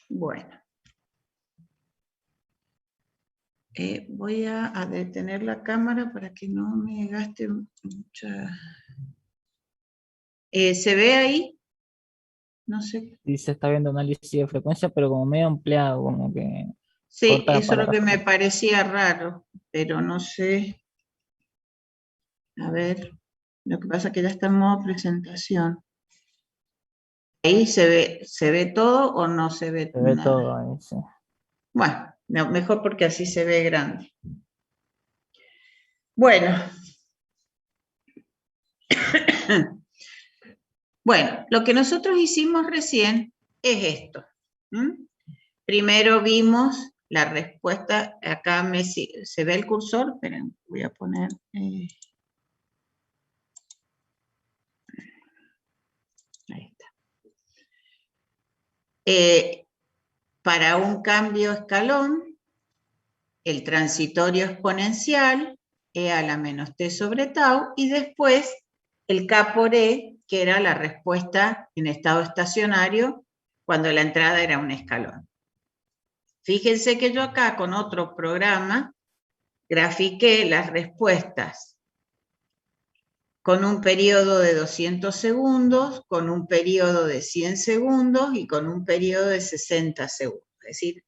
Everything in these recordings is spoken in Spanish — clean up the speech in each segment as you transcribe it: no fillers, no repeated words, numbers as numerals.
Bueno. Voy a detener la cámara para que no me gaste mucha... ¿se ve ahí? No sé. Sí, se está viendo análisis de frecuencia, pero como medio ampliado, como que Sí, corta eso es lo que me palabras. parecía raro, pero no sé. A ver, lo que pasa es que ya está en modo presentación. ¿Ahí se ve todo o no se ve Se ve nada? todo ahí, sí. Bueno, no, mejor porque así se ve grande. Bueno. Bueno, lo que nosotros hicimos recién es esto. Primero vimos la respuesta, acá se ve el cursor, esperen, voy a poner... ahí está. Para un cambio escalón, el transitorio exponencial, E a la menos t sobre tau, y después el K por E, que era la respuesta en estado estacionario cuando la entrada era un escalón. Fíjense que yo acá con otro programa grafiqué las respuestas con un periodo de 200 segundos, con un periodo de 100 segundos y con un periodo de 60 segundos. Es decir,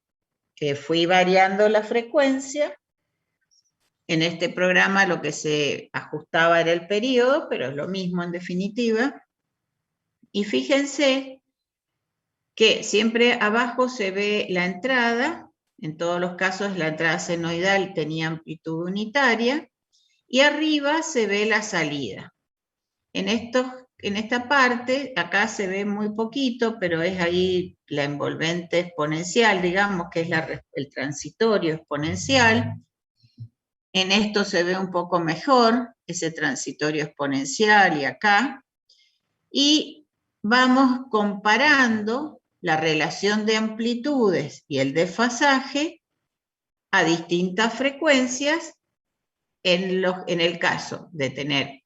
que fui variando la frecuencia. En este programa lo que se ajustaba era el periodo, pero es lo mismo en definitiva. Y fíjense que siempre abajo se ve la entrada, en todos los casos la entrada senoidal tenía amplitud unitaria, y arriba se ve la salida. En esta parte, acá se ve muy poquito, pero es ahí la envolvente exponencial, digamos, que es el transitorio exponencial. En esto se ve un poco mejor ese transitorio exponencial y acá. Y vamos comparando la relación de amplitudes y el desfasaje a distintas frecuencias en el caso de tener,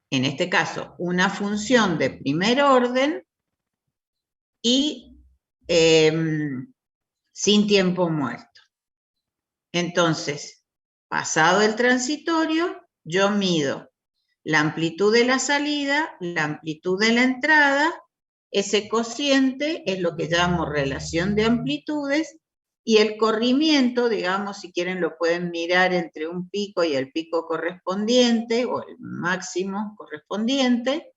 en este caso, una función de primer orden y sin tiempo muerto. Entonces, pasado el transitorio, yo mido la amplitud de la salida, la amplitud de la entrada, ese cociente es lo que llamo relación de amplitudes, y el corrimiento, digamos, si quieren lo pueden mirar entre un pico y el pico correspondiente, o el máximo correspondiente,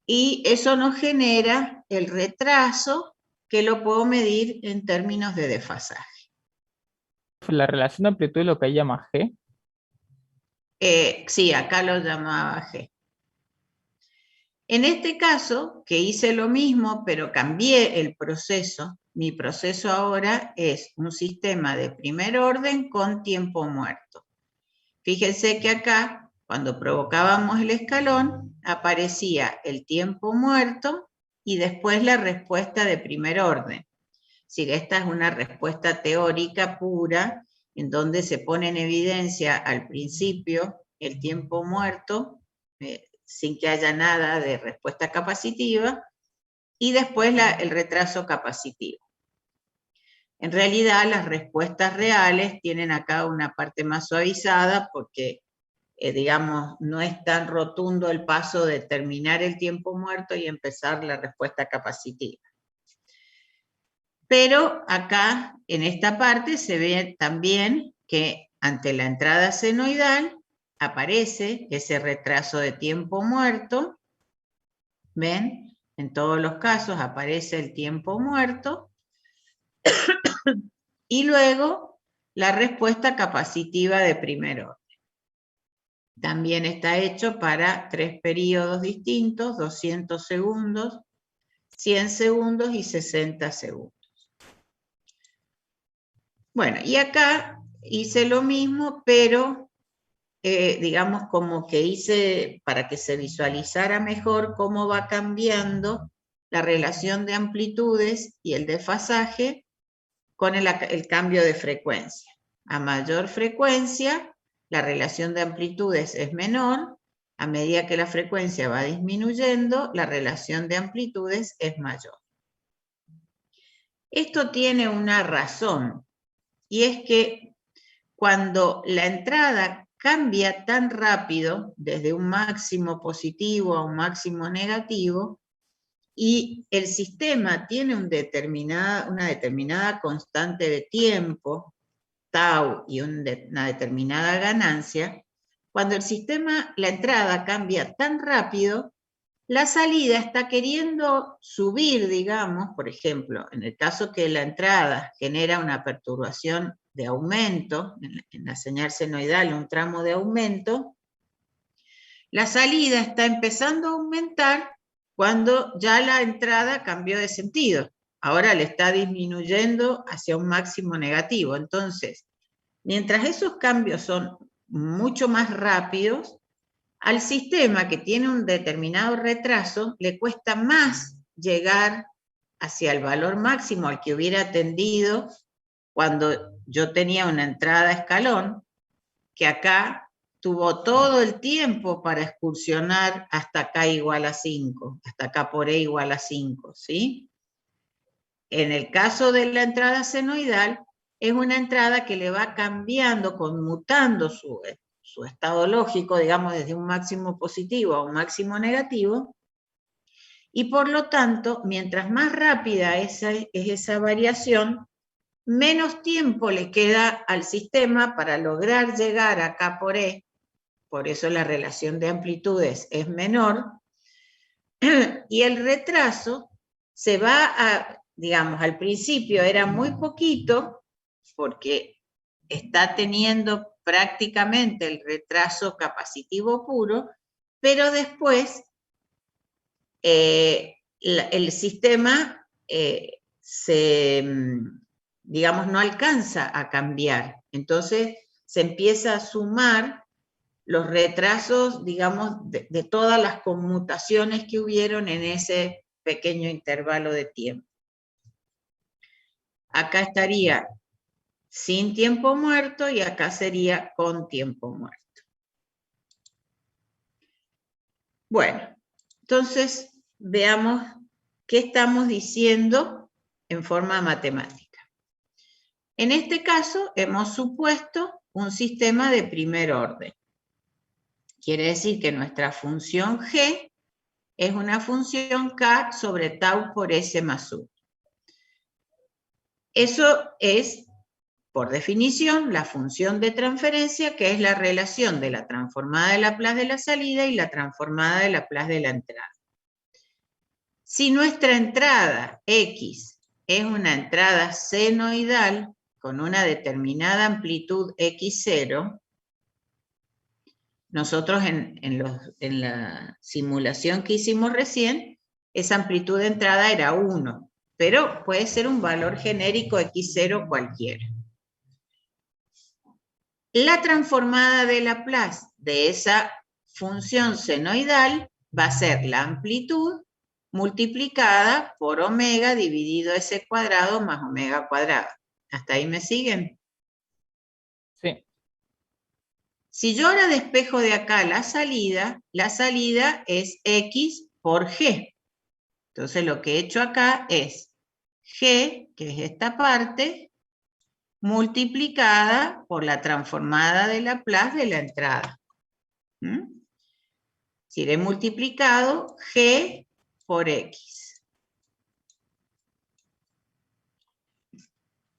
y eso nos genera el retraso, que lo puedo medir en términos de desfasaje. La relación de amplitud es lo que ahí llama G. Sí, acá lo llamaba G. En este caso, que hice lo mismo, pero cambié el proceso, mi proceso ahora es un sistema de primer orden con tiempo muerto. Fíjense que acá, cuando provocábamos el escalón, aparecía el tiempo muerto y después la respuesta de primer orden. Si esta es una respuesta teórica pura, en donde se pone en evidencia al principio el tiempo muerto, sin que haya nada de respuesta capacitiva, y después el retraso capacitivo. En realidad, las respuestas reales tienen acá una parte más suavizada porque, digamos, no es tan rotundo el paso de terminar el tiempo muerto y empezar la respuesta capacitiva. Pero acá, en esta parte, se ve también que ante la entrada senoidal aparece ese retraso de tiempo muerto. ¿Ven? En todos los casos aparece el tiempo muerto. Y luego la respuesta capacitiva de primer orden. También está hecho para 3 periodos distintos, 200 segundos, 100 segundos y 60 segundos. Bueno, y acá hice lo mismo, pero digamos como que hice para que se visualizara mejor cómo va cambiando la relación de amplitudes y el desfasaje con el cambio de frecuencia. A mayor frecuencia, la relación de amplitudes es menor. A medida que la frecuencia va disminuyendo, la relación de amplitudes es mayor. Esto tiene una razón, y es que cuando la entrada cambia tan rápido, desde un máximo positivo a un máximo negativo, y el sistema tiene una determinada constante de tiempo, tau, y una determinada ganancia, cuando el sistema, la entrada cambia tan rápido, la salida está queriendo subir, digamos, por ejemplo, en el caso que la entrada genera una perturbación de aumento, en la señal senoidal, un tramo de aumento, la salida está empezando a aumentar cuando ya la entrada cambió de sentido. Ahora le está disminuyendo hacia un máximo negativo. Entonces, mientras esos cambios son mucho más rápidos, al sistema que tiene un determinado retraso le cuesta más llegar hacia el valor máximo al que hubiera tendido cuando yo tenía una entrada a escalón, que acá tuvo todo el tiempo para excursionar hasta K igual a 5, hasta K por E igual a 5, ¿sí? En el caso de la entrada senoidal, es una entrada que le va cambiando, conmutando su estado lógico, digamos, desde un máximo positivo a un máximo negativo, y por lo tanto, mientras más rápida es esa variación, menos tiempo le queda al sistema para lograr llegar a K por E, por eso la relación de amplitudes es menor, y el retraso se va a, digamos, al principio era muy poquito, porque está teniendo prácticamente el retraso capacitivo puro, pero después el sistema digamos, no alcanza a cambiar. Entonces se empieza a sumar los retrasos, digamos, de todas las conmutaciones que hubieron en ese pequeño intervalo de tiempo. Acá estaría sin tiempo muerto y acá sería con tiempo muerto. Bueno, entonces veamos qué estamos diciendo en forma matemática. En este caso hemos supuesto un sistema de primer orden. Quiere decir que nuestra función g es una función k sobre tau por s más 1. Eso es, por definición, la función de transferencia, que es la relación de la transformada de Laplace de la salida y la transformada de Laplace de la entrada. Si nuestra entrada x es una entrada senoidal con una determinada amplitud x0, nosotros en la simulación que hicimos recién, esa amplitud de entrada era 1, pero puede ser un valor genérico x0 cualquiera. La transformada de Laplace de esa función senoidal va a ser la amplitud multiplicada por omega dividido s cuadrado más omega cuadrado. ¿Hasta ahí me siguen? Sí. Si yo ahora despejo de acá la salida es x por g. Entonces lo que he hecho acá es g, que es esta parte, multiplicada por la transformada de Laplace de la entrada. Si he multiplicado g por x.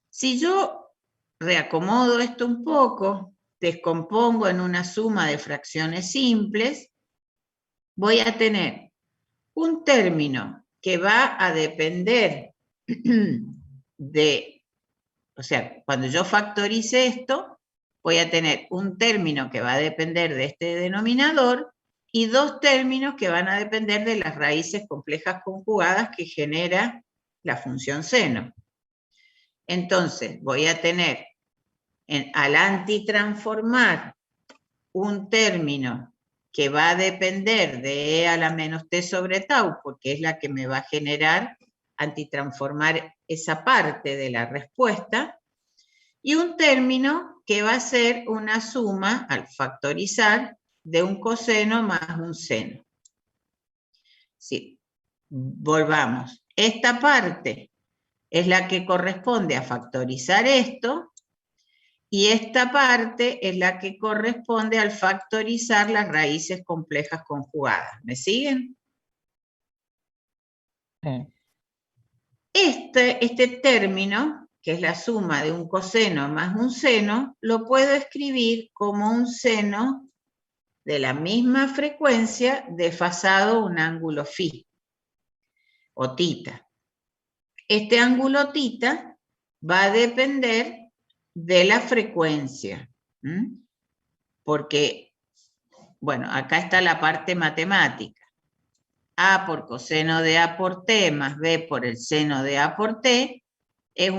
Si yo reacomodo esto un poco, descompongo en una suma de fracciones simples, voy a tener un término que va a depender de, o sea, cuando yo factorice esto, voy a tener un término que va a depender de este denominador y dos términos que van a depender de las raíces complejas conjugadas que genera la función seno. Entonces, voy a tener al antitransformar un término que va a depender de E a la menos T sobre tau, porque es la que me va a generar antitransformar esa parte de la respuesta, y un término que va a ser una suma, al factorizar, de un coseno más un seno. Sí. Volvamos. Esta parte es la que corresponde a factorizar esto, y esta parte es la que corresponde al factorizar las raíces complejas conjugadas. ¿Me siguen? Sí. Este término, que es la suma de un coseno más un seno, lo puedo escribir como un seno de la misma frecuencia desfasado un ángulo phi o tita. Este ángulo tita va a depender de la frecuencia, porque, bueno, acá está la parte matemática. A por coseno de A por T más B por el seno de A por T es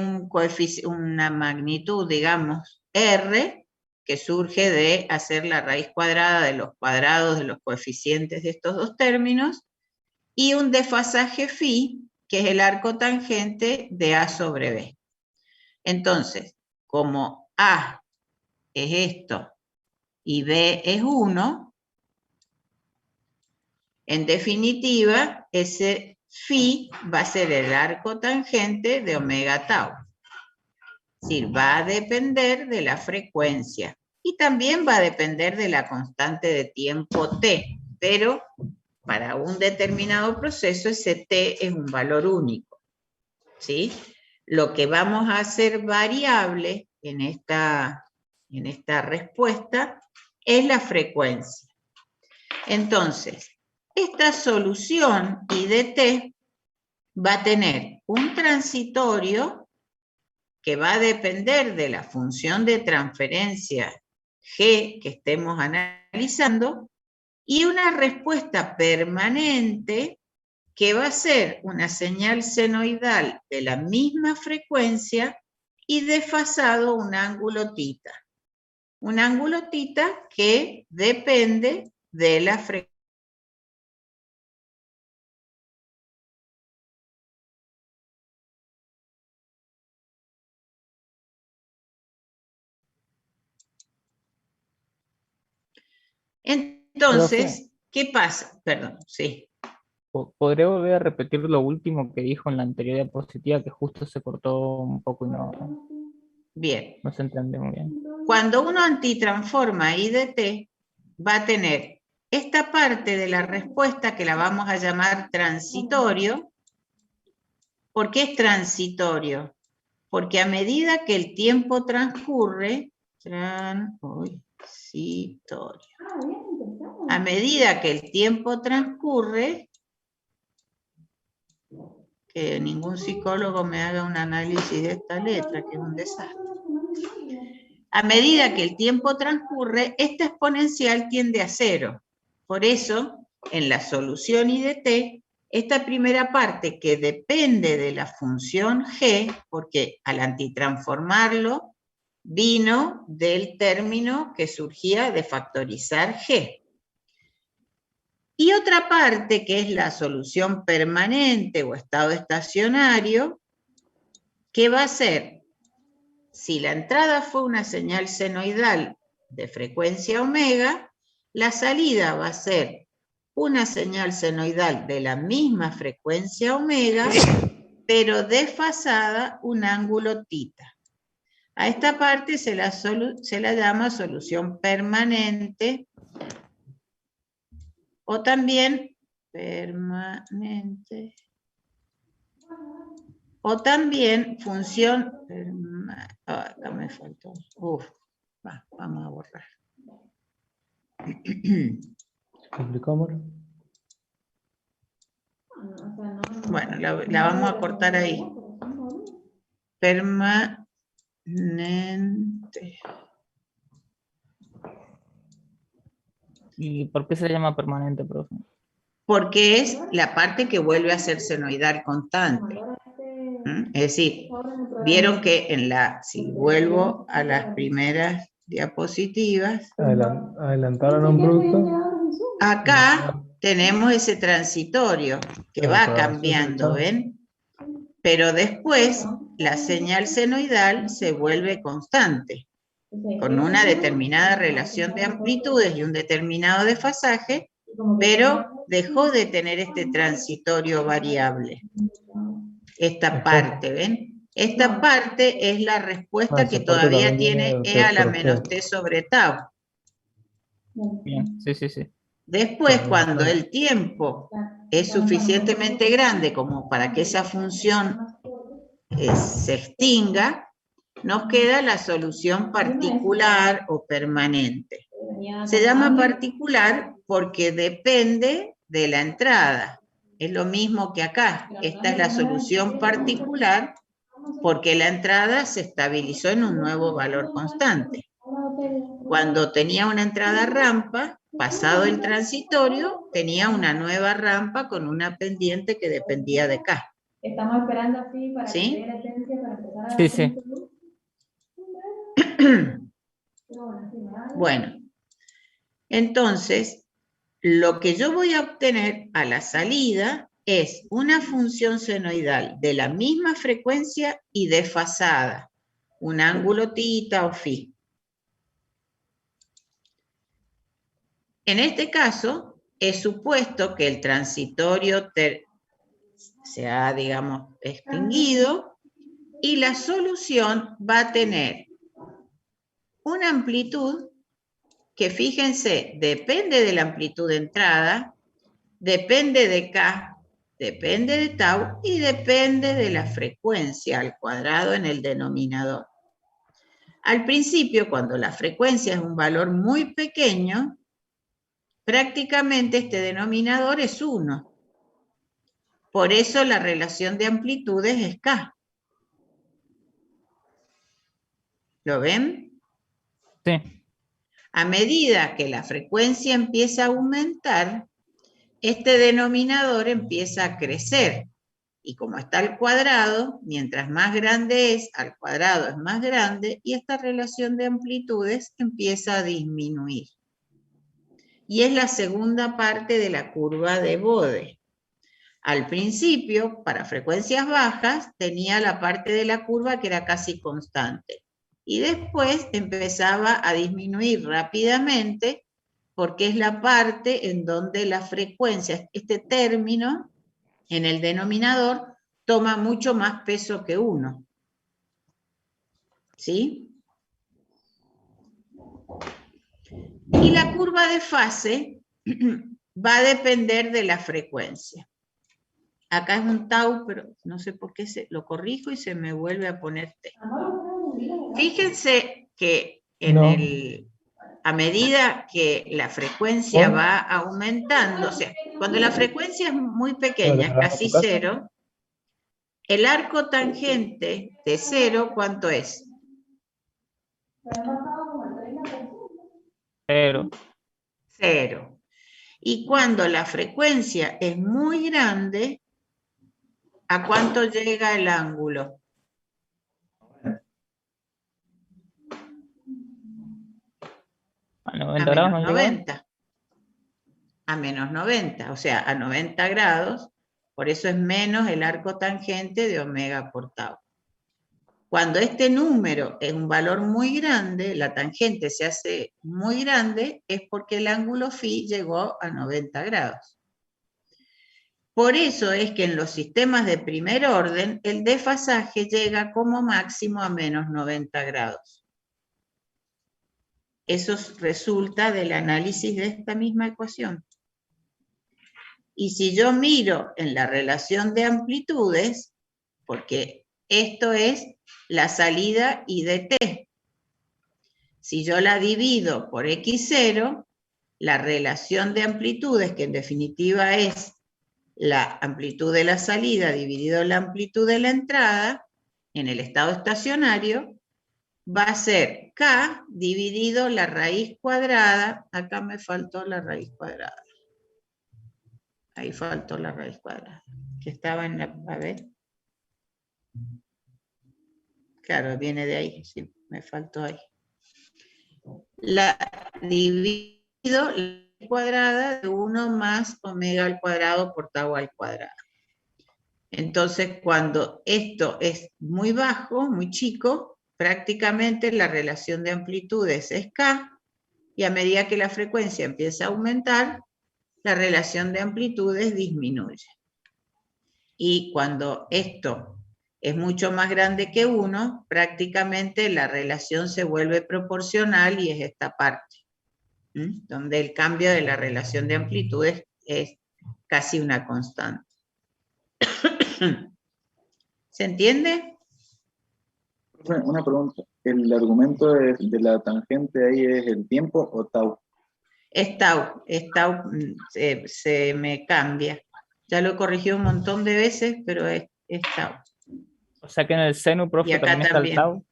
una magnitud, digamos, R, que surge de hacer la raíz cuadrada de los cuadrados de los coeficientes de estos dos términos, y un desfasaje phi, que es el arco tangente de A sobre B. Entonces, como A es esto y B es 1, en definitiva, ese phi va a ser el arco tangente de omega tau. Es decir, va a depender de la frecuencia y también va a depender de la constante de tiempo t, pero para un determinado proceso ese t es un valor único, ¿sí? Lo que vamos a hacer variable en esta respuesta es la frecuencia. Entonces, esta solución I de t va a tener un transitorio que va a depender de la función de transferencia G que estemos analizando, y una respuesta permanente que va a ser una señal senoidal de la misma frecuencia y desfasado un ángulo tita. Un ángulo tita que depende de la frecuencia. Entonces, ¿qué pasa? Perdón, sí. ¿Podría volver a repetir lo último que dijo en la anterior diapositiva, que justo se cortó un poco y Bien. no se entiende muy bien? Cuando uno antitransforma I de t, va a tener esta parte de la respuesta que la vamos a llamar transitorio. ¿Por qué es transitorio? Porque a medida que el tiempo transcurre, a medida que el tiempo transcurre, que ningún psicólogo me haga un análisis de esta letra, que es un desastre. A medida que el tiempo transcurre, esta exponencial tiende a cero. Por eso, en la solución I de t, esta primera parte que depende de la función g, porque al antitransformarlo, vino del término que surgía de factorizar g. Y otra parte, que es la solución permanente o estado estacionario, que va a ser, si la entrada fue una señal senoidal de frecuencia omega, la salida va a ser una señal senoidal de la misma frecuencia omega, pero desfasada un ángulo tita. A esta parte se la llama solución permanente, o también permanente, o también función, acá me faltó, vamos a borrar. ¿Complicamos? Bueno, la vamos a cortar ahí. Permanente. ¿Y por qué se le llama permanente, profe? Porque es la parte que vuelve a ser senoidal constante. Es decir, vieron que si vuelvo a las primeras diapositivas, Adelantaron un producto. acá tenemos ese transitorio que va cambiando, ¿ven? Pero después la señal senoidal se vuelve constante, con una determinada relación de amplitudes y un determinado desfasaje, pero dejó de tener este transitorio variable. Esta parte, ¿ven? Esta parte es la respuesta el que soporte todavía también tiene viene E a la por menos G. T sobre tau. Bien, sí, sí, sí. Después, Claro, cuando claro. el tiempo es suficientemente grande como para que esa función se extinga, nos queda la solución particular o permanente. Se llama particular porque depende de la entrada. Es lo mismo que acá. Esta es la solución particular porque la entrada se estabilizó en un nuevo valor constante. Cuando tenía una entrada rampa, pasado el transitorio, tenía una nueva rampa con una pendiente que dependía de K. Estamos esperando así para ¿Sí? que dé la esencia para empezar a Sí, sí. Bueno, entonces, lo que yo voy a obtener a la salida es una función senoidal de la misma frecuencia y desfasada, un ángulo θ o φ. En este caso, es supuesto que el transitorio se ha, digamos, extinguido y la solución va a tener una amplitud que, fíjense, depende de la amplitud de entrada, depende de K, depende de tau y depende de la frecuencia al cuadrado en el denominador. Al principio, cuando la frecuencia es un valor muy pequeño, prácticamente este denominador es 1. Por eso la relación de amplitudes es K. ¿Lo ven? Sí. A medida que la frecuencia empieza a aumentar, este denominador empieza a crecer. Y como está al cuadrado, mientras más grande es, al cuadrado es más grande, y esta relación de amplitudes empieza a disminuir. Y es la segunda parte de la curva de Bode. Al principio, para frecuencias bajas, tenía la parte de la curva que era casi constante. Y después empezaba a disminuir rápidamente porque es la parte en donde la frecuencia, este término en el denominador, toma mucho más peso que 1. ¿Sí? Y la curva de fase va a depender de la frecuencia. Acá es un tau, pero no sé por qué lo corrijo y se me vuelve a poner T. Fíjense que a medida que la frecuencia va aumentando, o sea, cuando la frecuencia es muy pequeña, es casi 0, el arco tangente de 0, ¿cuánto es? 0. 0. Y cuando la frecuencia es muy grande, ¿a cuánto llega el ángulo? A 90 grados no menos llegaba. 90. A menos 90, o sea, a 90 grados, por eso es menos el arco tangente de omega por tau. Cuando este número es un valor muy grande, la tangente se hace muy grande, es porque el ángulo phi llegó a 90 grados. Por eso es que en los sistemas de primer orden, el desfasaje llega como máximo a menos 90 grados. Eso resulta del análisis de esta misma ecuación. Y si yo miro en la relación de amplitudes, porque esto es la salida I de t, si yo la divido por x0, la relación de amplitudes, que en definitiva es la amplitud de la salida dividido la amplitud de la entrada, en el estado estacionario, va a ser K dividido la raíz cuadrada, acá me faltó la raíz cuadrada. Ahí faltó la raíz cuadrada, que estaba en la, a ver. Claro, viene de ahí, sí, me faltó ahí. La dividido la raíz cuadrada de 1 más omega al cuadrado por tau al cuadrado. Entonces, cuando esto es muy bajo, muy chico, prácticamente la relación de amplitudes es K, y a medida que la frecuencia empieza a aumentar, la relación de amplitudes disminuye. Y cuando esto es mucho más grande que 1, prácticamente la relación se vuelve proporcional y es esta parte, donde el cambio de la relación de amplitudes es casi una constante. ¿Se entiende? Una pregunta, ¿el argumento de la tangente ahí es el tiempo o tau? Es tau, se me cambia. Ya lo he corregido un montón de veces, pero es tau. O sea que en el seno, Y profe, acá también está el también. tau.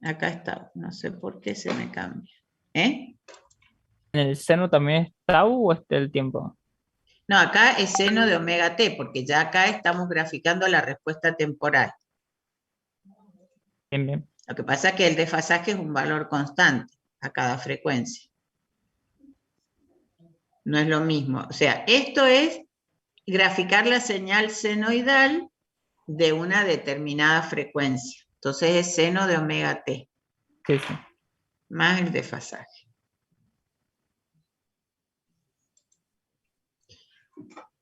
Acá es tau, no sé por qué se me cambia. ¿Eh? ¿En el seno también es tau o es el tiempo? No, acá es seno de omega t, porque ya acá estamos graficando la respuesta temporal. Bien, bien. Lo que pasa es que el desfasaje es un valor constante a cada frecuencia. No es lo mismo. O sea, esto es graficar la señal senoidal de una determinada frecuencia. Entonces es seno de omega t, Sí, sí. más el desfasaje.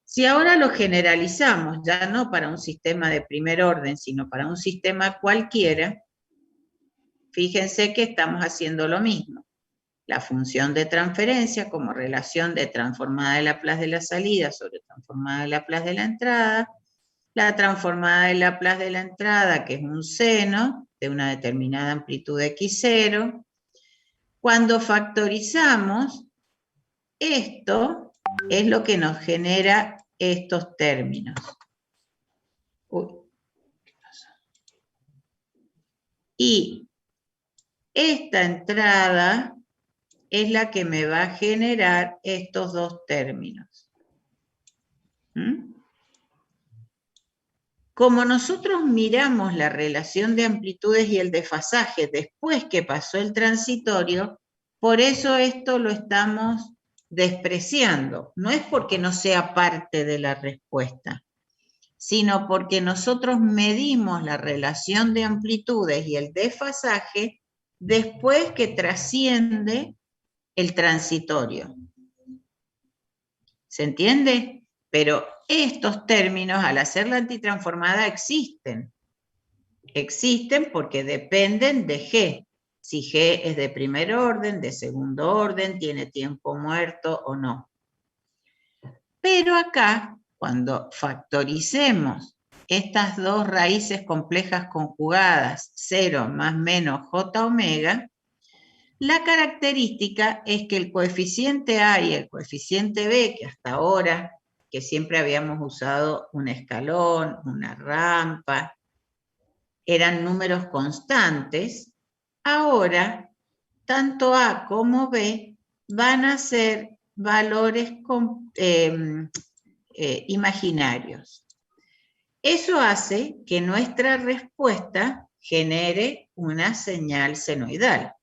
Si ahora lo generalizamos, ya no para un sistema de primer orden, sino para un sistema cualquiera, fíjense que estamos haciendo lo mismo. La función de transferencia como relación de transformada de Laplace de la salida sobre transformada de Laplace de la entrada, la transformada de Laplace de la entrada, que es un seno de una determinada amplitud x0. Cuando factorizamos, esto es lo que nos genera estos términos. Uy, ¿qué pasa? Y esta entrada es la que me va a generar estos dos términos. Como nosotros miramos la relación de amplitudes y el desfasaje después que pasó el transitorio, por eso esto lo estamos despreciando. No es porque no sea parte de la respuesta, sino porque nosotros medimos la relación de amplitudes y el desfasaje después que trasciende el transitorio. ¿Se entiende? Pero estos términos, al hacer la antitransformada, existen. Existen porque dependen de G. Si G es de primer orden, de segundo orden, tiene tiempo muerto o no. Pero acá, cuando factoricemos estas dos raíces complejas conjugadas, 0 más menos J omega, la característica es que el coeficiente A y el coeficiente B, que hasta ahora, que siempre habíamos usado un escalón, una rampa, eran números constantes, ahora tanto A como B van a ser valores imaginarios. Eso hace que nuestra respuesta genere una señal senoidal,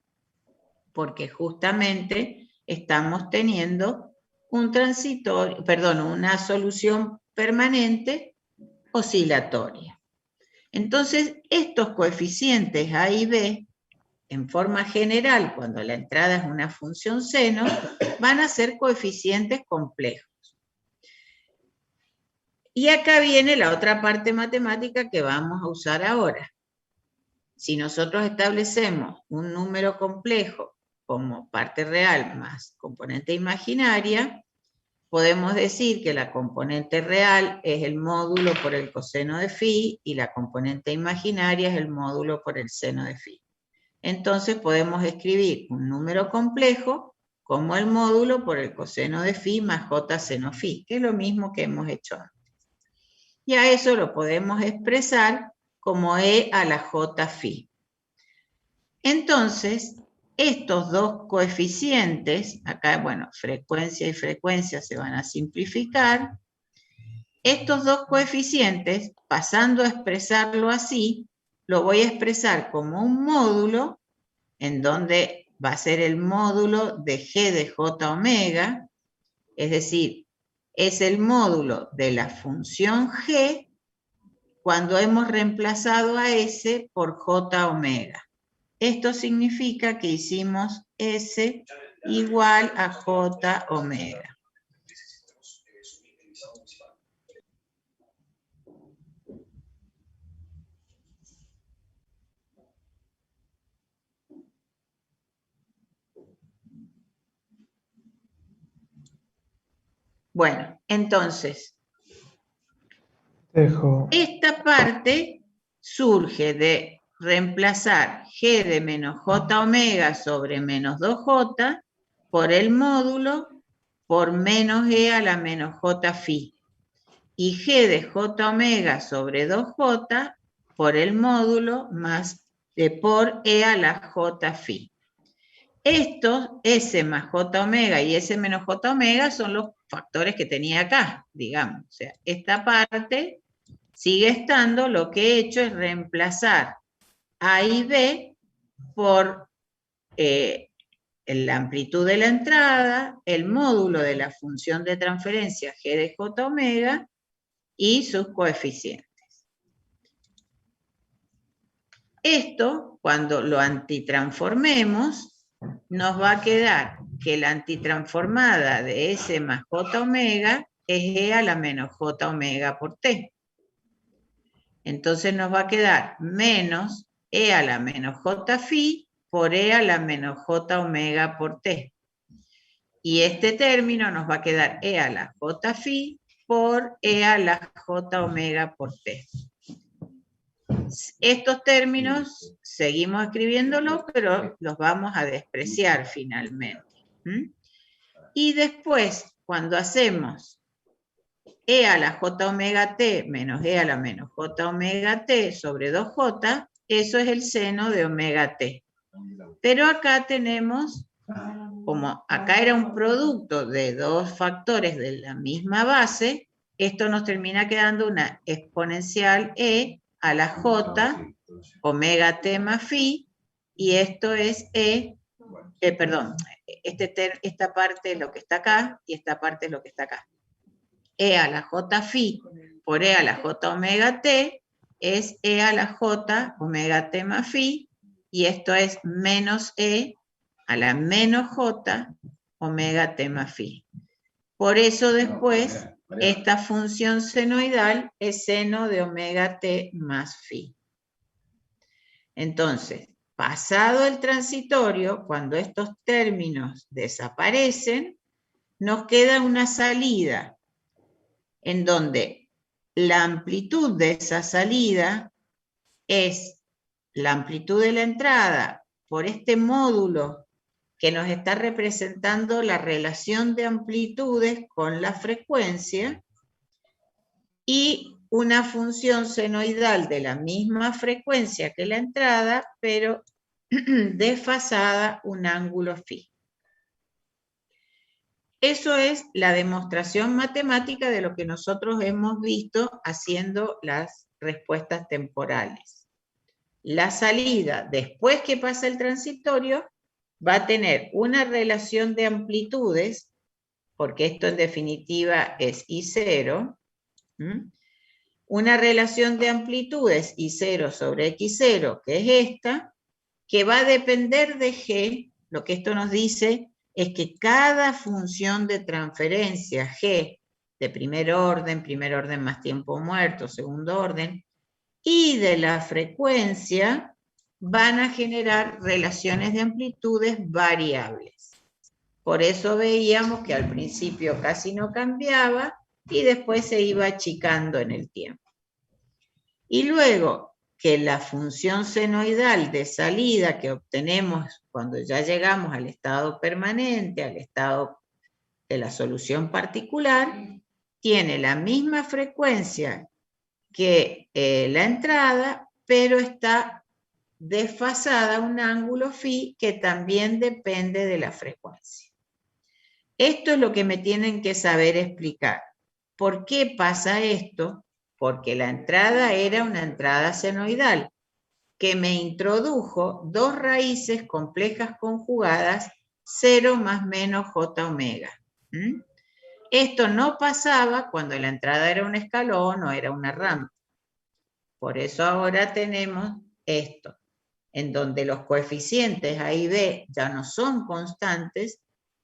porque justamente estamos teniendo un transitorio, perdón, una solución permanente oscilatoria. Entonces, estos coeficientes A y B, en forma general, cuando la entrada es una función seno, van a ser coeficientes complejos. Y acá viene la otra parte matemática que vamos a usar ahora. Si nosotros establecemos un número complejo como parte real más componente imaginaria, podemos decir que la componente real es el módulo por el coseno de phi y la componente imaginaria es el módulo por el seno de phi. Entonces podemos escribir un número complejo como el módulo por el coseno de phi más j seno phi, que es lo mismo que hemos hecho antes. Y a eso lo podemos expresar como e a la j phi. Entonces, estos dos coeficientes, acá, bueno, frecuencia y frecuencia se van a simplificar. Estos dos coeficientes, pasando a expresarlo así, lo voy a expresar como un módulo, en donde va a ser el módulo de g de j omega, es decir, es el módulo de la función g cuando hemos reemplazado a s por j omega. Esto significa que hicimos S igual a J omega. Bueno, entonces, Dejo. esta parte surge de reemplazar G de menos J omega sobre menos 2J por el módulo por menos E a la menos J phi. Y G de J omega sobre 2J por el módulo más por E a la J phi. Estos, S más J omega y S menos J omega, son los factores que tenía acá, digamos. O sea, esta parte sigue estando, lo que he hecho es reemplazar A y B por la amplitud de la entrada, el módulo de la función de transferencia G de J omega y sus coeficientes. Esto, cuando lo antitransformemos, nos va a quedar que la antitransformada de S más J omega es E a la menos J omega por T. Entonces nos va a quedar menos E a la menos J phi por E a la menos J omega por T. Y este término nos va a quedar E a la J phi por E a la J omega por T. Estos términos seguimos escribiéndolos, pero los vamos a despreciar finalmente. Y después, cuando hacemos E a la J omega T menos E a la menos J omega T sobre 2J, eso es el seno de omega T. Pero acá tenemos, como acá era un producto de dos factores de la misma base, esto nos termina quedando una exponencial E a la J omega T más phi, y esto es esta parte es lo que está acá, y esta parte es lo que está acá. E a la J phi por E a la J omega T es E a la J omega T más phi, y esto es menos E a la menos J omega T más phi. Por eso después, esta función senoidal es seno de omega T más phi. Entonces, pasado el transitorio, cuando estos términos desaparecen, nos queda una salida en donde la amplitud de esa salida es la amplitud de la entrada por este módulo que nos está representando la relación de amplitudes con la frecuencia, y una función senoidal de la misma frecuencia que la entrada, pero desfasada un ángulo phi. Eso es la demostración matemática de lo que nosotros hemos visto haciendo las respuestas temporales. La salida, después que pasa el transitorio, va a tener una relación de amplitudes, porque esto en definitiva es I0, una relación de amplitudes I0 sobre X0, que es esta, que va a depender de G. Lo que esto nos dice es que cada función de transferencia G, de primer orden más tiempo muerto, segundo orden, y de la frecuencia, van a generar relaciones de amplitudes variables. Por eso veíamos que al principio casi no cambiaba y después se iba achicando en el tiempo. Y luego que la función senoidal de salida que obtenemos cuando ya llegamos al estado permanente, al estado de la solución particular, tiene la misma frecuencia que la entrada, pero está desfasada a un ángulo phi que también depende de la frecuencia. Esto es lo que me tienen que saber explicar. ¿Por qué pasa esto? Porque la entrada era una entrada senoidal que me introdujo dos raíces complejas conjugadas, 0 más menos j omega. Esto no pasaba cuando la entrada era un escalón o era una rampa. Por eso ahora tenemos esto, en donde los coeficientes A y B ya no son constantes,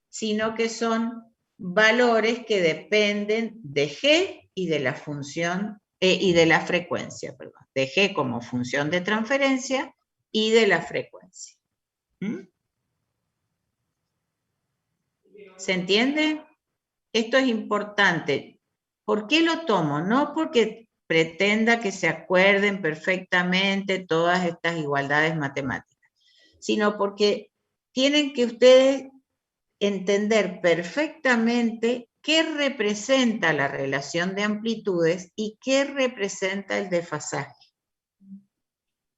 sino que son valores que dependen de G y de la función y de la frecuencia, perdón, de G como función de transferencia y de la frecuencia. ¿Se entiende? esto es importante. ¿Por qué lo tomo? No porque pretenda que se acuerden perfectamente todas estas igualdades matemáticas, sino porque tienen que ustedes entender perfectamente qué representa la relación de amplitudes y qué representa el desfasaje.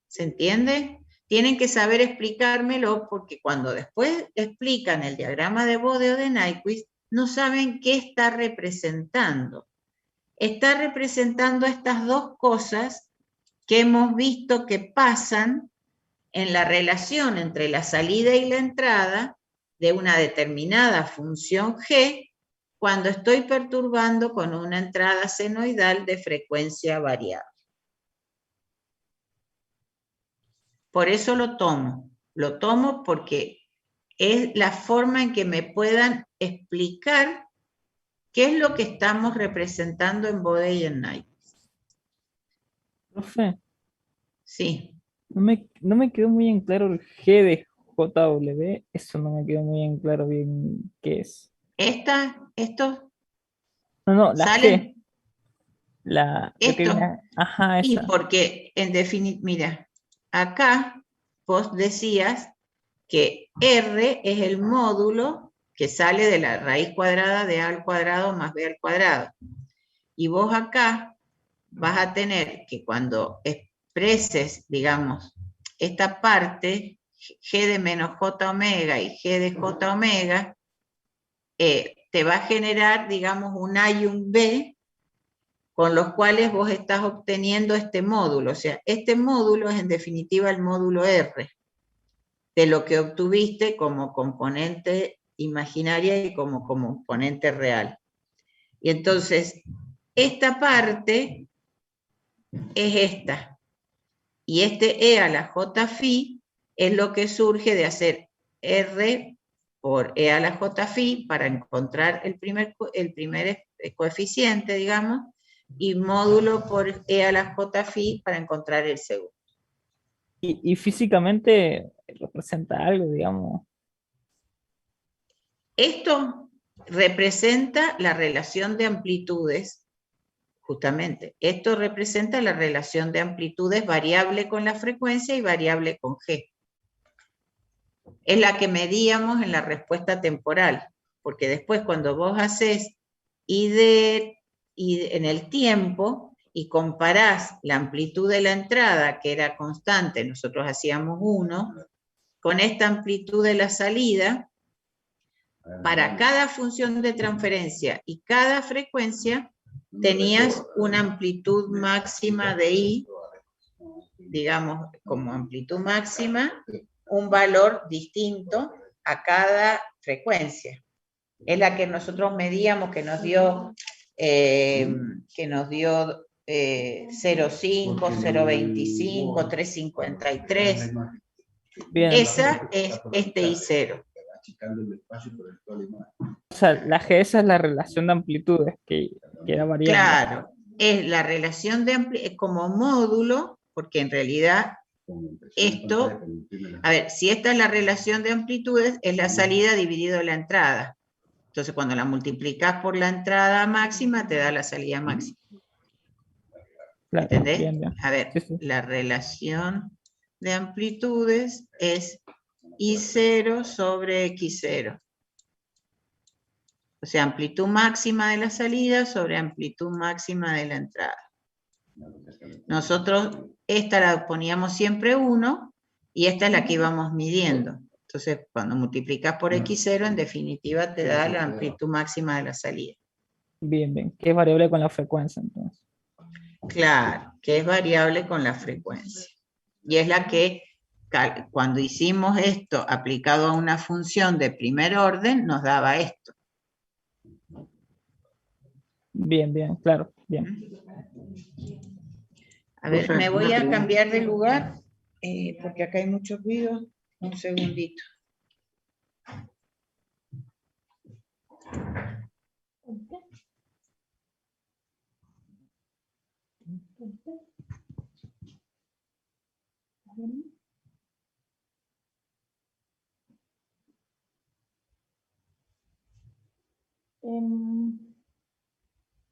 ¿Se entiende? Tienen que saber explicármelo porque cuando después explican el diagrama de Bode o de Nyquist, no saben qué está representando. Está representando estas dos cosas que hemos visto que pasan en la relación entre la salida y la entrada de una determinada función G cuando estoy perturbando con una entrada senoidal de frecuencia variable. Por eso lo tomo porque es la forma en que me puedan explicar qué es lo que estamos representando en Bode y en Nyquist. Profe, Sí. no me quedó muy en claro el G de JW, eso no me quedó muy en claro bien qué es. Estos No, la G, salen, lo que esto, viene, ajá, y esa. porque en definitiva, mira, acá vos decías que R es el módulo que sale de la raíz cuadrada de A al cuadrado más B al cuadrado. Y vos acá vas a tener que cuando expreses, digamos, esta parte, G de menos J omega y G de J omega, te va a generar, digamos, un A y un B, con los cuales vos estás obteniendo este módulo. O sea, este módulo es en definitiva el módulo R, de lo que obtuviste como componente imaginaria y como componente real. Y entonces, esta parte es esta. Y este E a la J phi es lo que surge de hacer R por E a la J phi para encontrar el primer coeficiente, digamos, y módulo por E a la J phi para encontrar el segundo. Y físicamente representa algo, digamos. Esto representa la relación de amplitudes, justamente. Esto representa la relación de amplitudes variable con la frecuencia y variable con G. Es la que medíamos en la respuesta temporal, porque después cuando vos haces ID en el tiempo y comparás la amplitud de la entrada, que era constante, nosotros hacíamos 1, con esta amplitud de la salida, para cada función de transferencia y cada frecuencia tenías una amplitud máxima de I, digamos, como amplitud máxima, un valor distinto a cada frecuencia. Es la que nosotros medíamos, que nos dio 0,5, 0,25, 3,53. Bien, Esa es este I0. o sea, la G esa es la relación de amplitudes que era variable. Claro, es la relación de como módulo, porque en realidad esto, a ver, si esta es la relación de amplitudes, es la salida dividido la entrada. Entonces, cuando la multiplicas por la entrada máxima, te da la salida máxima. Claro, ¿Entendés? bien, bien. A ver, Sí, sí. la relación de amplitudes es I0 sobre X0. O sea, amplitud máxima de la salida sobre amplitud máxima de la entrada. Nosotros esta la poníamos siempre 1 y esta es la que íbamos midiendo. Entonces, cuando multiplicas por X0, en definitiva te da la amplitud máxima de la salida. Bien, bien. Que es variable con la frecuencia, entonces. Claro, que es variable con la frecuencia. Y es la que, cuando hicimos esto aplicado a una función de primer orden, nos daba esto. Bien, bien, claro, bien. A ver, Profe, me voy una a pregunta. cambiar de lugar, porque acá hay mucho ruido. Un segundito.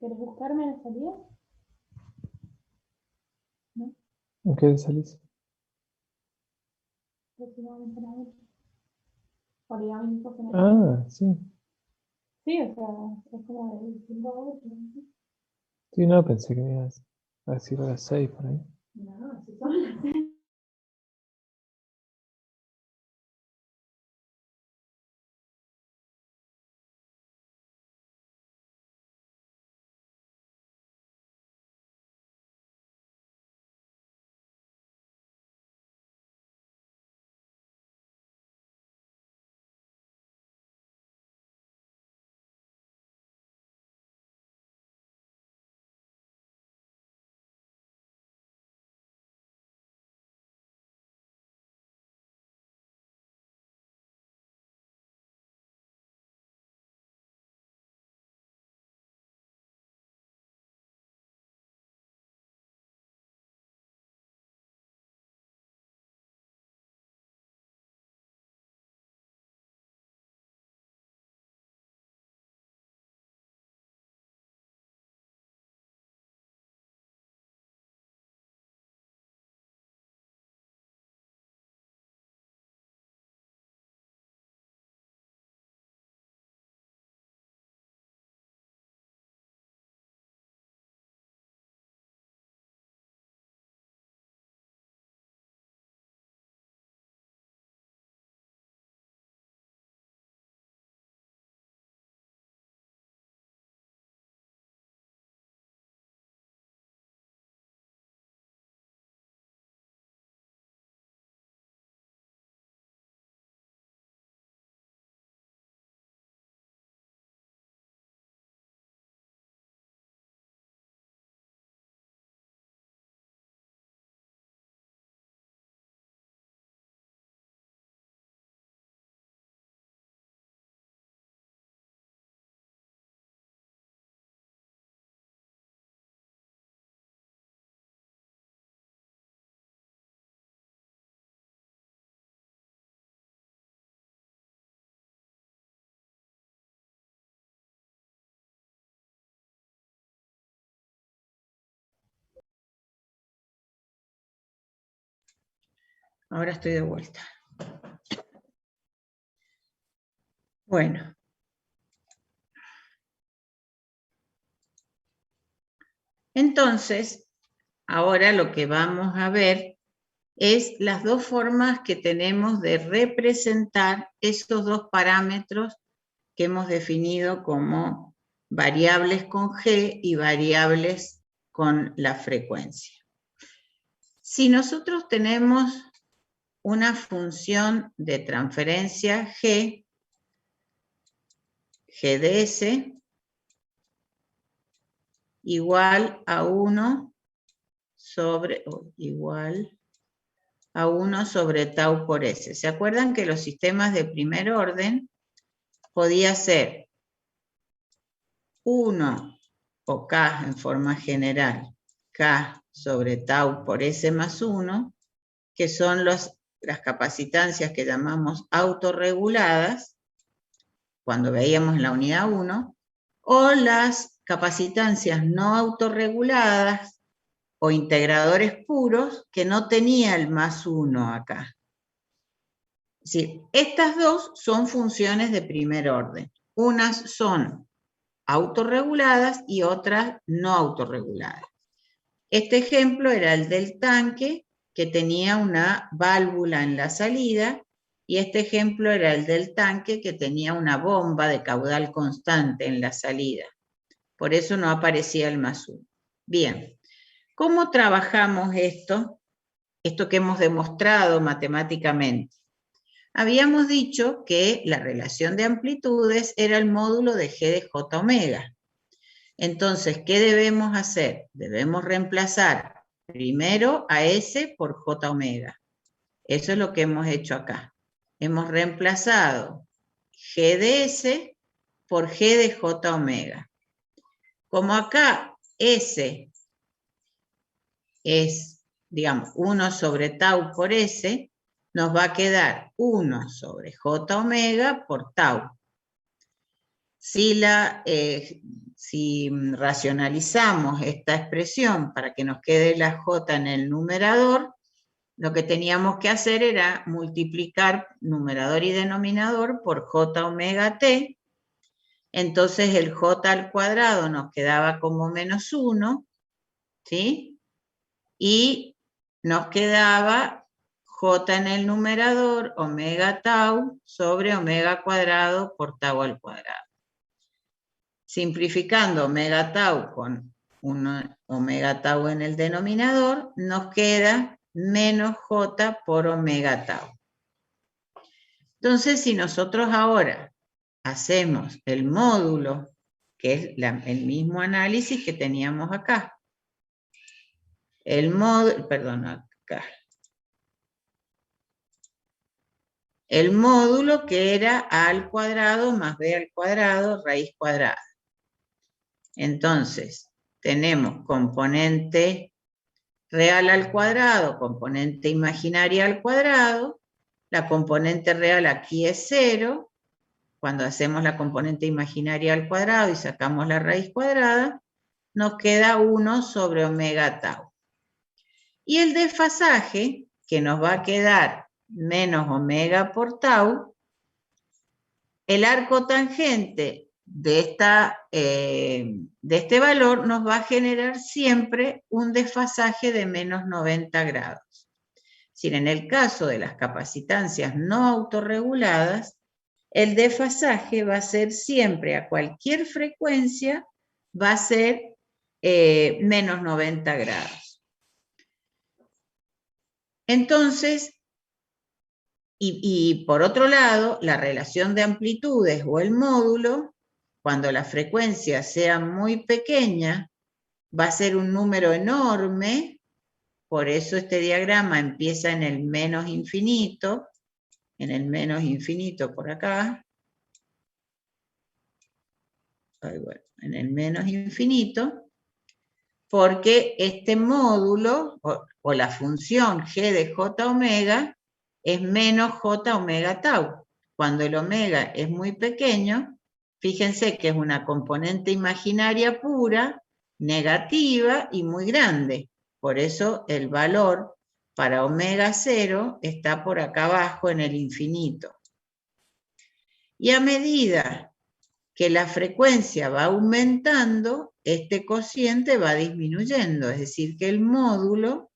¿Querés buscarme la salida? ¿En qué salís? Próximamente la otra. Origami porque me... Ah, sí. Sí, o sea, es como de 5 a 8. Sí, no, pensé que me ibas a decir a las 6 por ahí. No, si son las 6. Ahora estoy de vuelta. Bueno. Entonces, ahora lo que vamos a ver es las dos formas que tenemos de representar esos dos parámetros que hemos definido como variables con G y variables con la frecuencia. Si nosotros tenemos una función de transferencia G, G de S, igual a 1 sobre tau por S. ¿Se acuerdan que los sistemas de primer orden podía ser 1 o K en forma general, K sobre tau por S más 1, que son las capacitancias que llamamos autorreguladas, cuando veíamos en la unidad 1, o las capacitancias no autorreguladas o integradores puros que no tenía el más 1 acá. Es decir, estas dos son funciones de primer orden. Unas son autorreguladas y otras no autorreguladas. Este ejemplo era el del tanque, que tenía una válvula en la salida, y este ejemplo era el del tanque, que tenía una bomba de caudal constante en la salida. Por eso no aparecía el más 1. Bien, ¿cómo trabajamos esto? Esto que hemos demostrado matemáticamente. Habíamos dicho que la relación de amplitudes era el módulo de G de J omega. Entonces, ¿qué debemos hacer? Debemos reemplazar primero a S por J omega. Eso es lo que hemos hecho acá. Hemos reemplazado G de S por G de J omega. Como acá S es, digamos, 1 sobre tau por S, nos va a quedar 1 sobre J omega por tau. si racionalizamos esta expresión para que nos quede la j en el numerador, lo que teníamos que hacer era multiplicar numerador y denominador por j omega t. Entonces el j al cuadrado nos quedaba como menos 1, ¿sí? Y nos quedaba j en el numerador, omega tau, sobre omega cuadrado por tau al cuadrado. Simplificando omega tau con un omega tau en el denominador, nos queda menos j por omega tau. Entonces, si nosotros ahora hacemos el módulo, que es el mismo análisis que teníamos acá, el módulo, perdón, acá, el módulo que era a al cuadrado más b al cuadrado raíz cuadrada. Entonces, tenemos componente real al cuadrado, componente imaginaria al cuadrado. La componente real aquí es 0. Cuando hacemos la componente imaginaria al cuadrado y sacamos la raíz cuadrada, nos queda 1 sobre omega tau. Y el desfasaje, que nos va a quedar menos omega por tau, el arco tangente de este valor nos va a generar siempre un desfasaje de menos 90 grados. Es decir, en el caso de las capacitancias no autorreguladas, el desfasaje va a ser siempre, a cualquier frecuencia, va a ser menos 90 grados. Entonces, y por otro lado, la relación de amplitudes o el módulo, cuando la frecuencia sea muy pequeña, va a ser un número enorme, por eso este diagrama empieza en el menos infinito por acá, en el menos infinito, porque este módulo, o la función g de j omega, es menos j omega tau. Cuando el omega es muy pequeño, fíjense que es una componente imaginaria pura, negativa y muy grande. Por eso el valor para omega 0 está por acá abajo en el infinito. Y a medida que la frecuencia va aumentando, este cociente va disminuyendo, es decir, que el módulo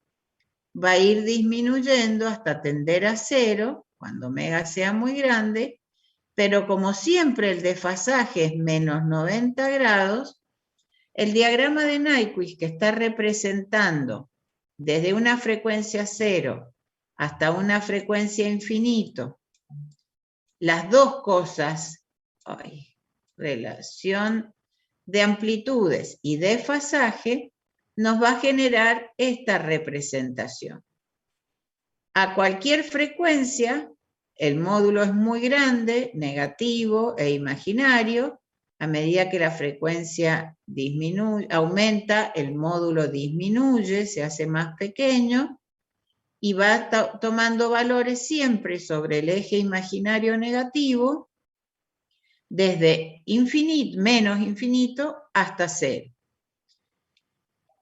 va a ir disminuyendo hasta tender a 0, cuando omega sea muy grande, pero como siempre el desfasaje es menos 90 grados, el diagrama de Nyquist que está representando desde una frecuencia 0 hasta una frecuencia infinito, las dos cosas, relación de amplitudes y desfasaje, nos va a generar esta representación. A cualquier frecuencia, el módulo es muy grande, negativo e imaginario. A medida que la frecuencia aumenta, el módulo disminuye, se hace más pequeño y va tomando valores siempre sobre el eje imaginario negativo, desde infinito, menos infinito hasta 0.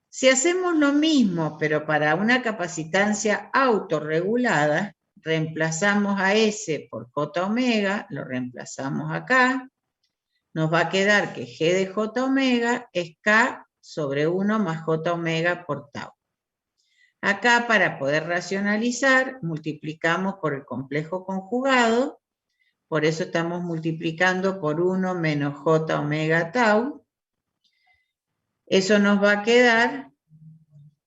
Si hacemos lo mismo, pero para una capacitancia autorregulada, reemplazamos a S por J omega, lo reemplazamos acá, nos va a quedar que G de J omega es K sobre 1 más J omega por tau. Acá, para poder racionalizar, multiplicamos por el complejo conjugado, por eso estamos multiplicando por 1 menos J omega tau. Eso nos va a quedar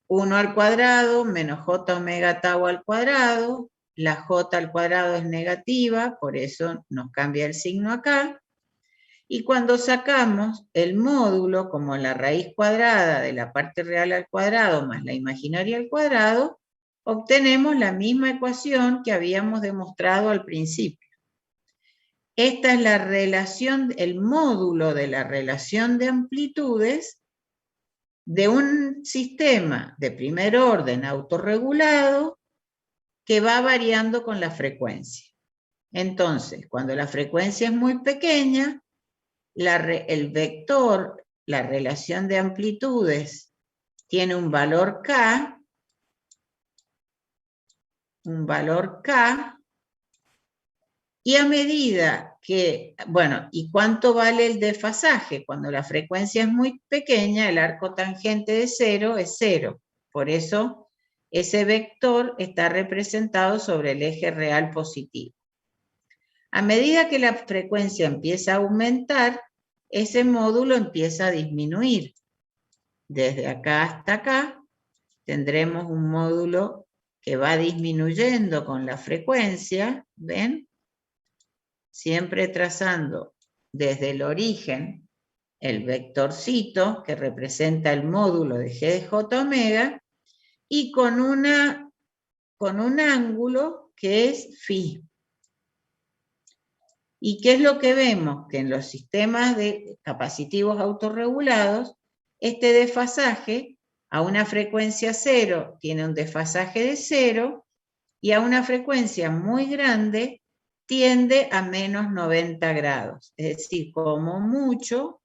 1 al cuadrado menos J omega tau al cuadrado. La J al cuadrado es negativa, por eso nos cambia el signo acá. Y cuando sacamos el módulo como la raíz cuadrada de la parte real al cuadrado más la imaginaria al cuadrado, obtenemos la misma ecuación que habíamos demostrado al principio. Esta es la relación, el módulo de la relación de amplitudes de un sistema de primer orden autorregulado que va variando con la frecuencia. Entonces, cuando la frecuencia es muy pequeña, el vector, la relación de amplitudes, tiene un valor K, y a medida que, bueno, ¿y cuánto vale el desfasaje? Cuando la frecuencia es muy pequeña, el arco tangente de 0 es 0. Por eso, ese vector está representado sobre el eje real positivo. A medida que la frecuencia empieza a aumentar, ese módulo empieza a disminuir. Desde acá hasta acá, tendremos un módulo que va disminuyendo con la frecuencia, ¿ven? Siempre trazando desde el origen el vectorcito que representa el módulo de G de J omega y con un ángulo que es phi. ¿Y qué es lo que vemos? Que en los sistemas de capacitivos autorregulados, este desfasaje a una frecuencia 0 tiene un desfasaje de 0 y a una frecuencia muy grande tiende a menos 90 grados. Es decir, como mucho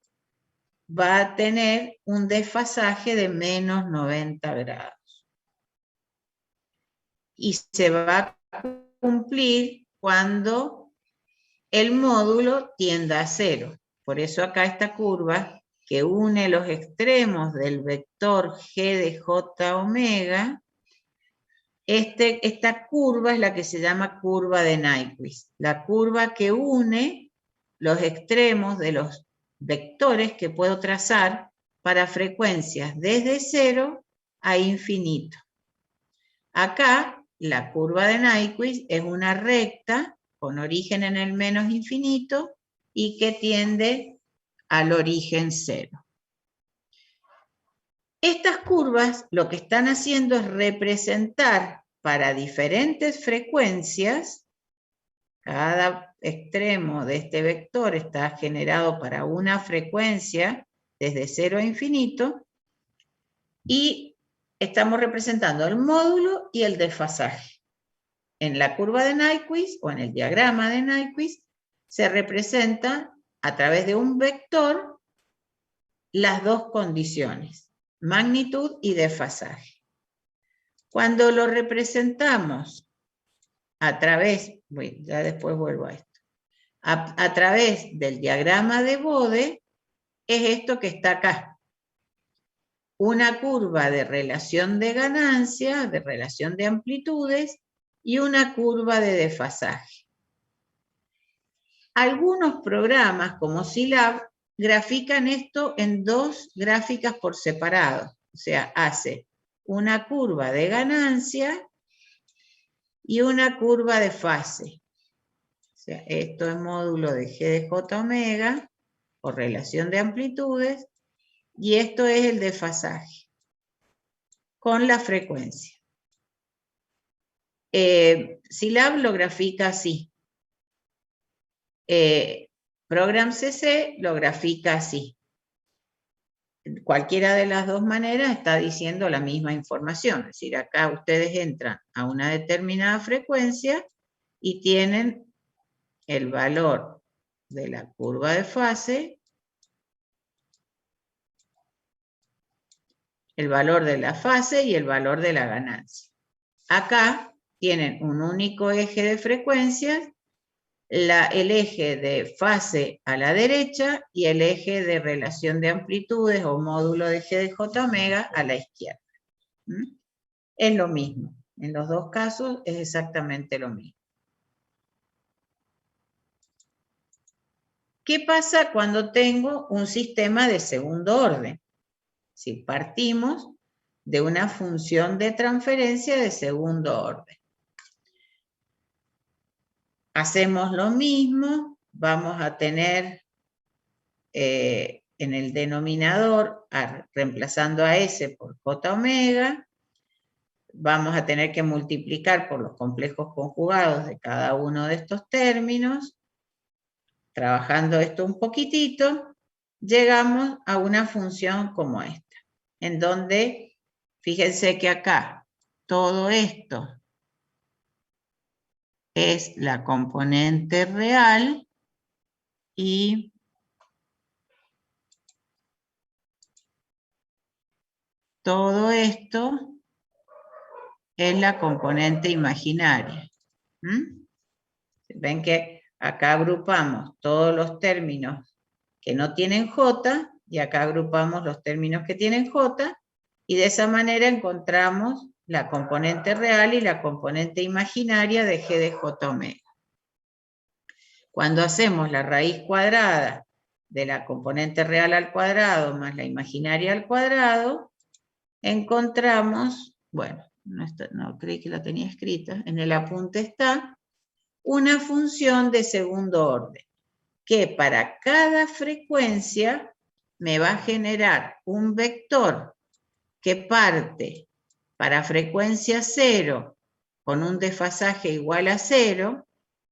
va a tener un desfasaje de menos 90 grados. Y se va a cumplir cuando el módulo tienda a 0. Por eso acá esta curva que une los extremos del vector G de J omega, esta curva es la que se llama curva de Nyquist, la curva que une los extremos de los vectores que puedo trazar para frecuencias desde 0 a infinito. Acá la curva de Nyquist es una recta con origen en el menos infinito y que tiende al origen 0. Estas curvas lo que están haciendo es representar para diferentes frecuencias, cada extremo de este vector está generado para una frecuencia desde 0 a infinito, y estamos representando el módulo y el desfasaje. En la curva de Nyquist o en el diagrama de Nyquist se representa a través de un vector las dos condiciones, magnitud y desfasaje. Cuando lo representamos a través, ya después vuelvo a esto, a través del diagrama de Bode, es esto que está acá. Una curva de relación de ganancia, de relación de amplitudes, y una curva de desfasaje. Algunos programas como Scilab grafican esto en dos gráficas por separado. O sea, hace una curva de ganancia y una curva de fase. O sea, esto es módulo de G de J omega o relación de amplitudes, y esto es el desfasaje con la frecuencia. Scilab lo grafica así. Program CC lo grafica así. Cualquiera de las dos maneras está diciendo la misma información. Es decir, acá ustedes entran a una determinada frecuencia y tienen el valor de la curva de fase, el valor de la fase y el valor de la ganancia. Acá tienen un único eje de frecuencias, el eje de fase a la derecha y el eje de relación de amplitudes o módulo de G de J omega a la izquierda. Es lo mismo. En los dos casos es exactamente lo mismo. ¿Qué pasa cuando tengo un sistema de segundo orden? Si partimos de una función de transferencia de segundo orden. Hacemos lo mismo, vamos a tener en el denominador, reemplazando a S por J omega, vamos a tener que multiplicar por los complejos conjugados de cada uno de estos términos. Trabajando esto un poquitito, llegamos a una función como esta, en donde, fíjense que acá, todo esto es la componente real y todo esto es la componente imaginaria. Ven que acá agrupamos todos los términos que no tienen J, y acá agrupamos los términos que tienen J, y de esa manera encontramos la componente real y la componente imaginaria de G de J omega. Cuando hacemos la raíz cuadrada de la componente real al cuadrado más la imaginaria al cuadrado, encontramos, bueno, no creí que la tenía escrita, en el apunte está, una función de segundo orden, que para cada frecuencia me va a generar un vector que parte para frecuencia 0 con un desfasaje igual a 0,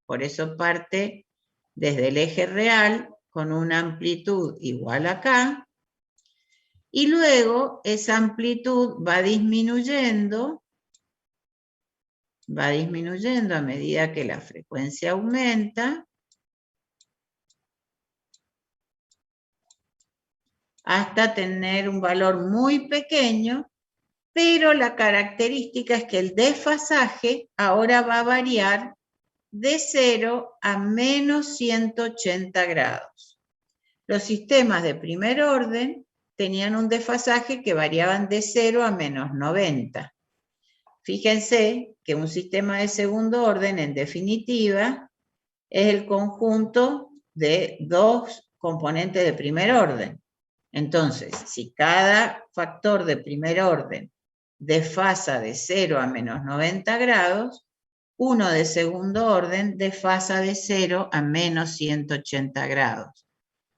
por eso parte desde el eje real con una amplitud igual a K, y luego esa amplitud va disminuyendo a medida que la frecuencia aumenta, hasta tener un valor muy pequeño, pero la característica es que el desfasaje ahora va a variar de 0 a menos 180 grados. Los sistemas de primer orden tenían un desfasaje que variaban de 0 a menos 90. Fíjense que un sistema de segundo orden, en definitiva, es el conjunto de dos componentes de primer orden. Entonces, si cada factor de primer orden desfasa de 0 a menos 90 grados, uno de segundo orden desfasa de 0 a menos 180 grados.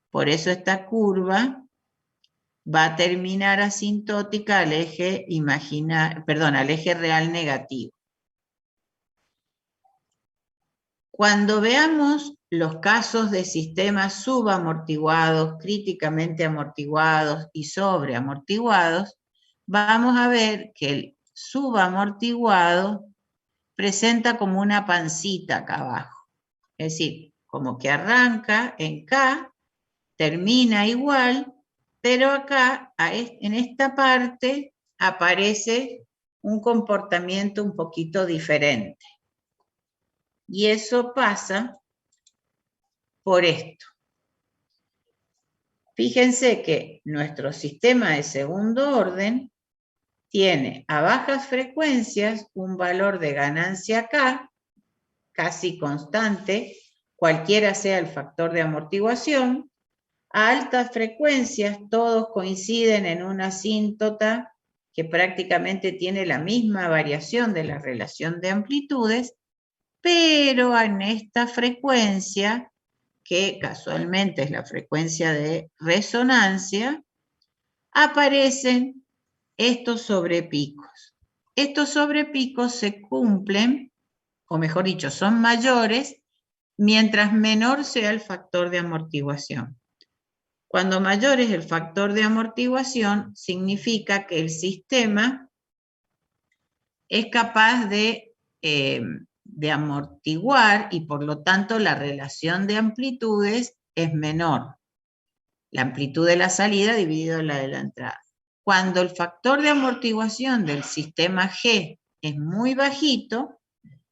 Por eso esta curva va a terminar asintótica al eje al eje real negativo. Cuando veamos los casos de sistemas subamortiguados, críticamente amortiguados y sobreamortiguados, vamos a ver que el subamortiguado presenta como una pancita acá abajo. Es decir, como que arranca en K, termina igual, pero acá, en esta parte, aparece un comportamiento un poquito diferente. Y eso pasa por esto. Fíjense que nuestro sistema de segundo orden tiene a bajas frecuencias un valor de ganancia K, casi constante, cualquiera sea el factor de amortiguación. A altas frecuencias todos coinciden en una asíntota que prácticamente tiene la misma variación de la relación de amplitudes, pero en esta frecuencia, que casualmente es la frecuencia de resonancia, aparecen estos sobrepicos. Estos sobrepicos se cumplen, o mejor dicho, son mayores mientras menor sea el factor de amortiguación. Cuando mayor es el factor de amortiguación, significa que el sistema es capaz de amortiguar y por lo tanto la relación de amplitudes es menor. La amplitud de la salida dividido la de la entrada. Cuando el factor de amortiguación del sistema G es muy bajito,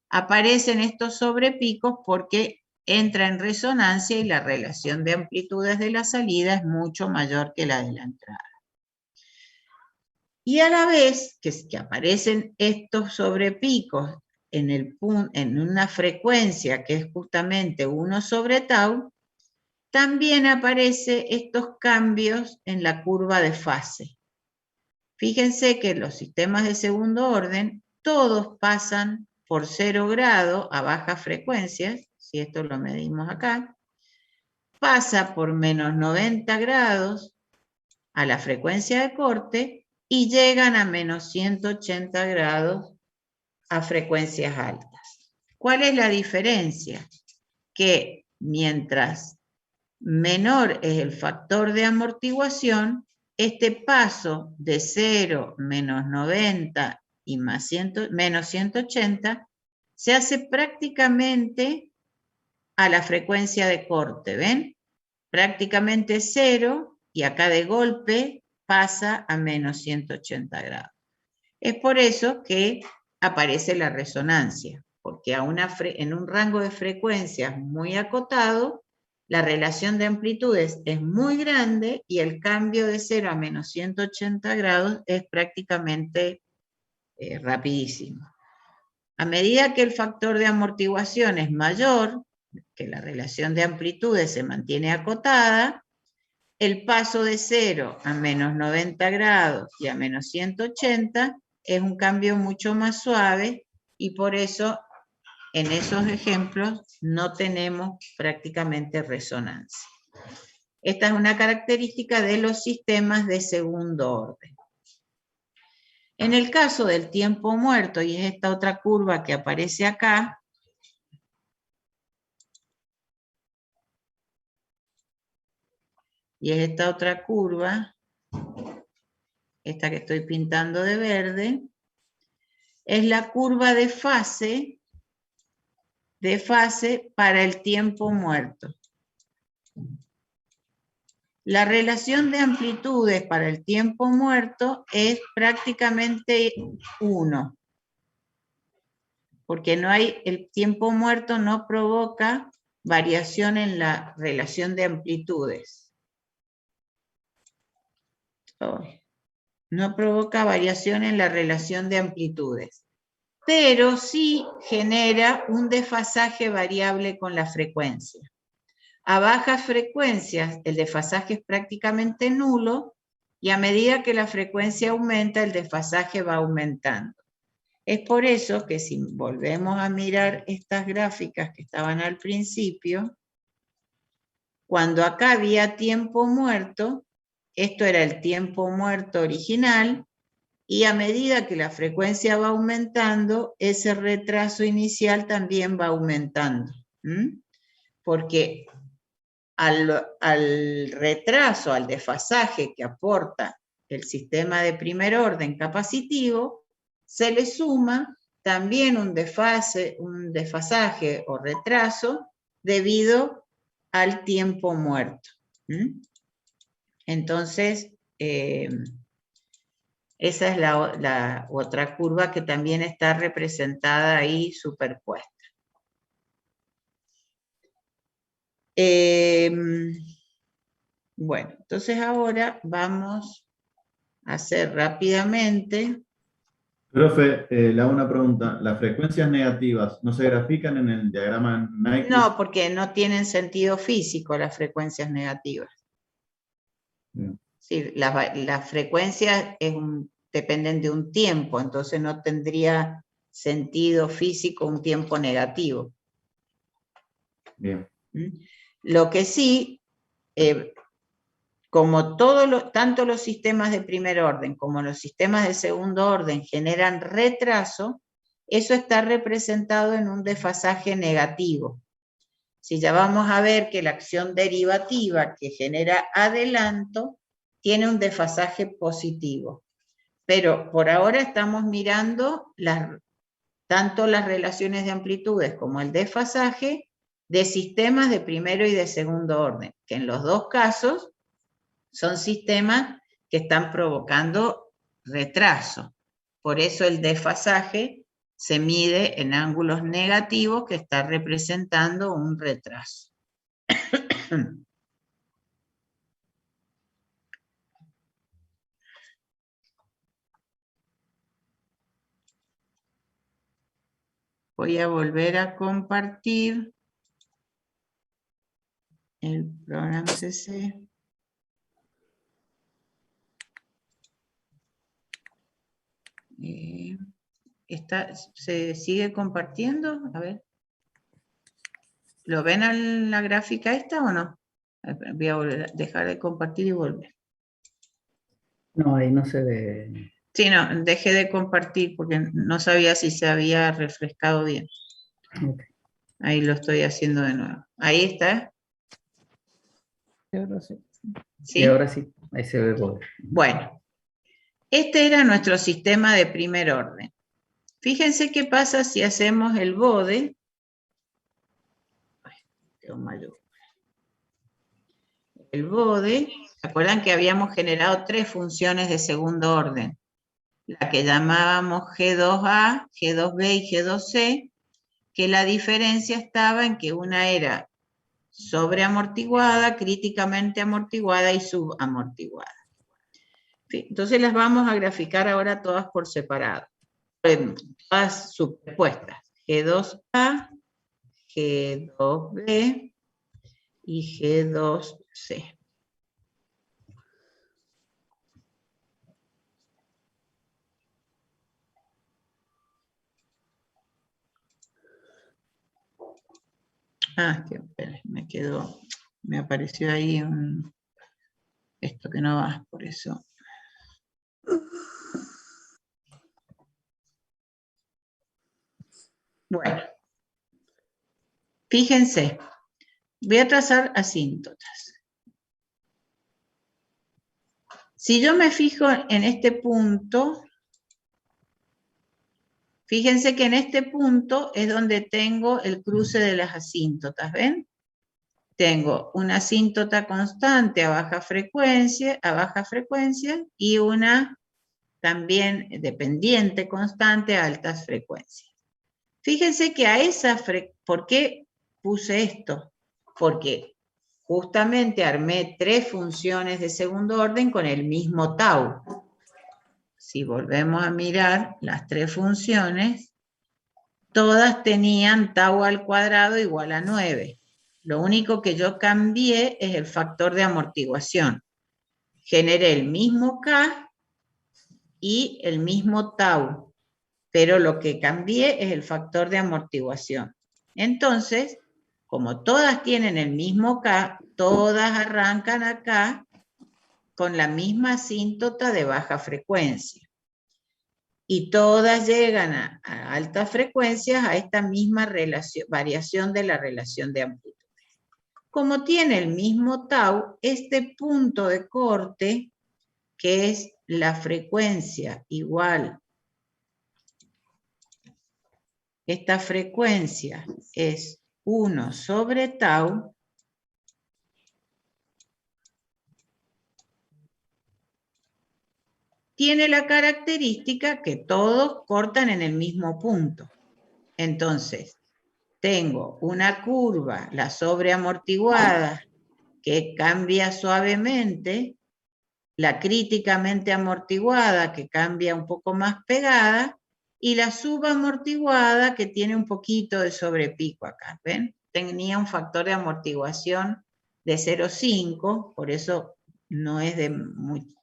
aparecen estos sobrepicos porque entra en resonancia y la relación de amplitudes de la salida es mucho mayor que la de la entrada. Y a la vez que aparecen estos sobrepicos en una frecuencia que es justamente 1 sobre tau, también aparecen estos cambios en la curva de fase. Fíjense que los sistemas de segundo orden, todos pasan por 0 grado a bajas frecuencias, si esto lo medimos acá, pasa por menos 90 grados a la frecuencia de corte y llegan a menos 180 grados a frecuencias altas. ¿Cuál es la diferencia? Que mientras menor es el factor de amortiguación, este paso de 0, menos 90 y menos 180 se hace prácticamente a la frecuencia de corte, ¿ven? Prácticamente 0 y acá de golpe pasa a menos 180 grados. Es por eso que aparece la resonancia, porque en un rango de frecuencias muy acotado, la relación de amplitudes es muy grande y el cambio de 0 a menos 180 grados es prácticamente rapidísimo. A medida que el factor de amortiguación es mayor, que la relación de amplitudes se mantiene acotada, el paso de 0 a menos 90 grados y a menos 180 es un cambio mucho más suave y por eso en esos ejemplos no tenemos prácticamente resonancia. Esta es una característica de los sistemas de segundo orden. En el caso del tiempo muerto, y es esta otra curva que aparece acá, y es esta otra curva, esta que estoy pintando de verde, es la curva de fase para el tiempo muerto. La relación de amplitudes para el tiempo muerto es prácticamente 1, porque el tiempo muerto no provoca variación en la relación de amplitudes. No provoca variación en la relación de amplitudes, pero sí genera un desfasaje variable con la frecuencia. A bajas frecuencias el desfasaje es prácticamente nulo y a medida que la frecuencia aumenta el desfasaje va aumentando. Es por eso que si volvemos a mirar estas gráficas que estaban al principio, cuando acá había tiempo muerto, esto era el tiempo muerto original, y a medida que la frecuencia va aumentando, ese retraso inicial también va aumentando. Porque al retraso, al desfasaje que aporta el sistema de primer orden capacitivo, se le suma también un desfasaje o retraso debido al tiempo muerto. Entonces, esa es la otra curva que también está representada ahí superpuesta. Bueno, entonces ahora vamos a hacer rápidamente. Profe, le hago una pregunta. ¿Las frecuencias negativas no se grafican en el diagrama Nyquist? No, porque no tienen sentido físico las frecuencias negativas. Bien. Sí, las frecuencias dependen de un tiempo, entonces no tendría sentido físico un tiempo negativo. Bien. Lo que sí, como tanto los sistemas de primer orden como los sistemas de segundo orden generan retraso, eso está representado en un desfasaje negativo. Si ya vamos a ver que la acción derivativa que genera adelanto tiene un desfasaje positivo. Pero por ahora estamos mirando tanto las relaciones de amplitudes como el desfasaje de sistemas de primero y de segundo orden, que en los dos casos son sistemas que están provocando retraso. Por eso el desfasaje se mide en ángulos negativos que está representando un retraso. Voy a volver a compartir el programa CC. ¿Se sigue compartiendo? A ver. ¿Lo ven en la gráfica esta o no? Voy a dejar de compartir y volver. No, ahí no se ve. Sí, no, dejé de compartir porque no sabía si se había refrescado bien. Okay. Ahí lo estoy haciendo de nuevo. Ahí está. Y ahora sí. ¿Sí? Y ahora sí, ahí se ve poder. Bueno, este era nuestro sistema de primer orden. Fíjense qué pasa si hacemos el bode. Ay, quedó mayúscula. el bode, ¿se acuerdan que habíamos generado 3 funciones de segundo orden? La que llamábamos G2A, G2B y G2C, que la diferencia estaba en que una era sobreamortiguada, críticamente amortiguada y subamortiguada. Entonces las vamos a graficar ahora todas por separado, todas superpuestas. G2A, G2B y G2C. Que me apareció ahí esto que no va, por eso. Bueno, fíjense, voy a trazar asíntotas. Si yo me fijo en este punto, fíjense que en este punto es donde tengo el cruce de las asíntotas, ¿ven? Tengo una asíntota constante a baja frecuencia y una también dependiente constante a altas frecuencias. Fíjense que a esa frecuencia, ¿por qué puse esto? Porque justamente armé 3 funciones de segundo orden con el mismo tau. Si volvemos a mirar las 3 funciones, todas tenían tau al cuadrado igual a 9. Lo único que yo cambié es el factor de amortiguación. Generé el mismo K y el mismo tau, pero lo que cambié es el factor de amortiguación. Entonces, como todas tienen el mismo K, todas arrancan acá con la misma asíntota de baja frecuencia. Y todas llegan a altas frecuencias a esta misma variación de la relación de amplitud. Como tiene el mismo tau, este punto de corte, que es la frecuencia igual, esta frecuencia es 1 sobre tau, tiene la característica que todos cortan en el mismo punto. Entonces, tengo una curva, la sobreamortiguada, que cambia suavemente, la críticamente amortiguada, que cambia un poco más pegada, y la subamortiguada, que tiene un poquito de sobrepico acá, ¿ven? Tenía un factor de amortiguación de 0,5, por eso no es de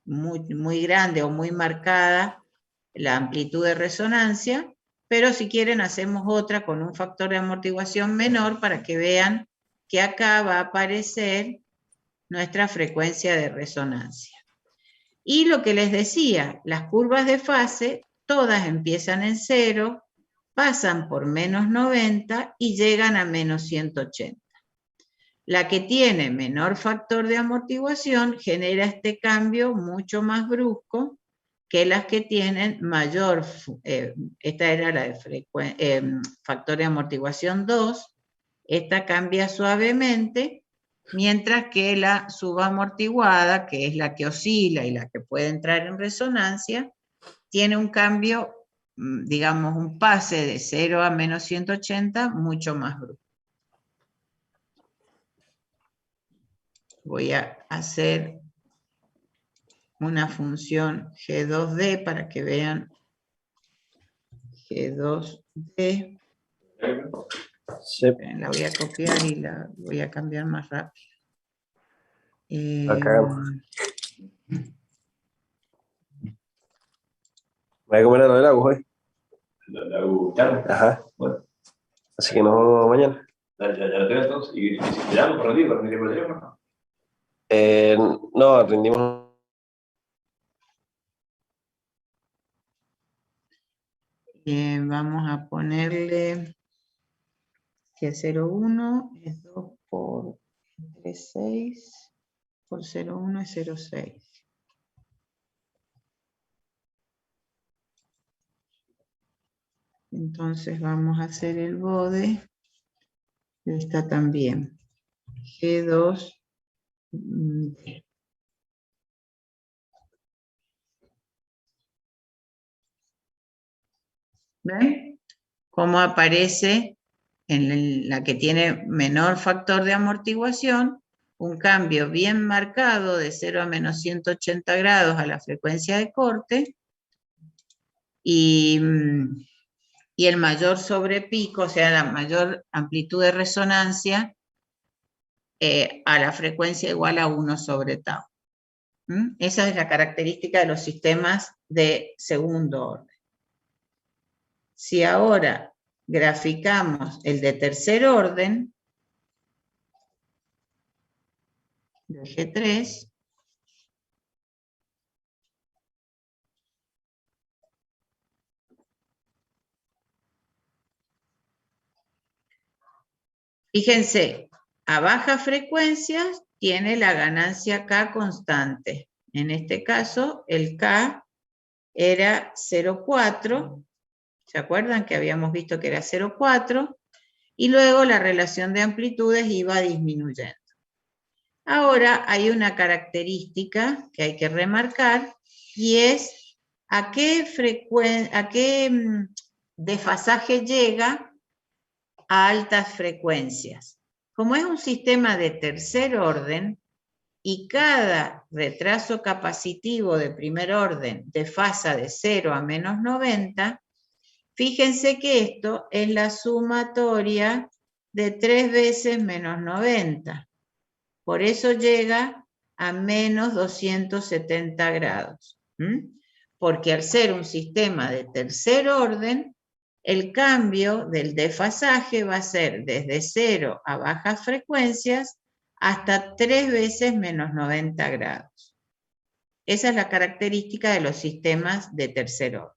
muy grande o muy marcada la amplitud de resonancia, pero si quieren hacemos otra con un factor de amortiguación menor para que vean que acá va a aparecer nuestra frecuencia de resonancia. Y lo que les decía, las curvas de fase, todas empiezan en 0, pasan por menos 90 y llegan a menos 180. La que tiene menor factor de amortiguación genera este cambio mucho más brusco que las que tienen mayor, esta era la de factor de amortiguación 2, esta cambia suavemente, mientras que la subamortiguada, que es la que oscila y la que puede entrar en resonancia, tiene un cambio, digamos, un pase de 0 a menos 180 mucho más brusco. Voy a hacer una función G2D para que vean G2D. Sí. La voy a copiar y la voy a cambiar más rápido. Acá. Me voy a comer a lo del agua hoy. Ajá. Bueno. Así que nos vemos mañana. Ya lo tengo entonces. ¿Y si te llamo por ti, por mi teléfono? No, rendimos. Vamos a ponerle que 0,1 es 2 por 3,6 por 0,1 es 0,6. Entonces vamos a hacer el bode. Está también G2 ¿Ven? Cómo aparece en la que tiene menor factor de amortiguación, un cambio bien marcado de 0 a menos 180 grados a la frecuencia de corte y el mayor sobrepico, o sea, la mayor amplitud de resonancia a la frecuencia igual a 1 sobre tau. Esa es la característica de los sistemas de segundo orden. Si ahora graficamos el de tercer orden, de G3, fíjense, a bajas frecuencias tiene la ganancia K constante. En este caso, el K era 0,4. ¿Se acuerdan que habíamos visto que era 0,4? Y luego la relación de amplitudes iba disminuyendo. Ahora hay una característica que hay que remarcar y es a qué desfasaje llega a altas frecuencias. Como es un sistema de tercer orden y cada retraso capacitivo de primer orden desfasa de 0 a menos 90, fíjense que esto es la sumatoria de 3 veces menos 90. Por eso llega a menos 270 grados. Porque al ser un sistema de tercer orden, el cambio del desfasaje va a ser desde 0 a bajas frecuencias hasta 3 veces menos 90 grados. Esa es la característica de los sistemas de tercer orden.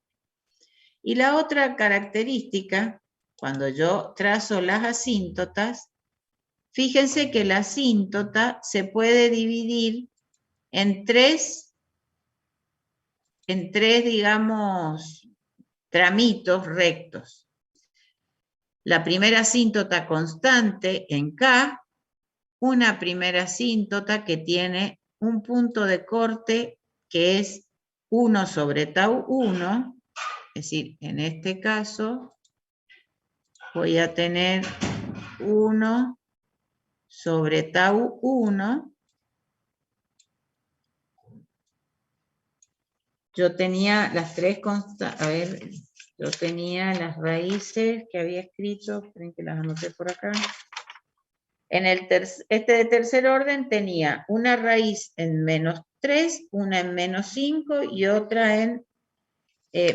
Y la otra característica, cuando yo trazo las asíntotas, fíjense que la asíntota se puede dividir en tres, digamos, tramitos rectos. La primera asíntota constante en K, una primera asíntota que tiene un punto de corte que es 1 sobre tau 1, es decir, en este caso voy a tener 1 sobre tau 1. Yo tenía las tres constantes, a ver, yo tenía las raíces que había escrito, esperen que las anoté por acá. En este de tercer orden tenía una raíz en menos 3, una en menos 5 y otra en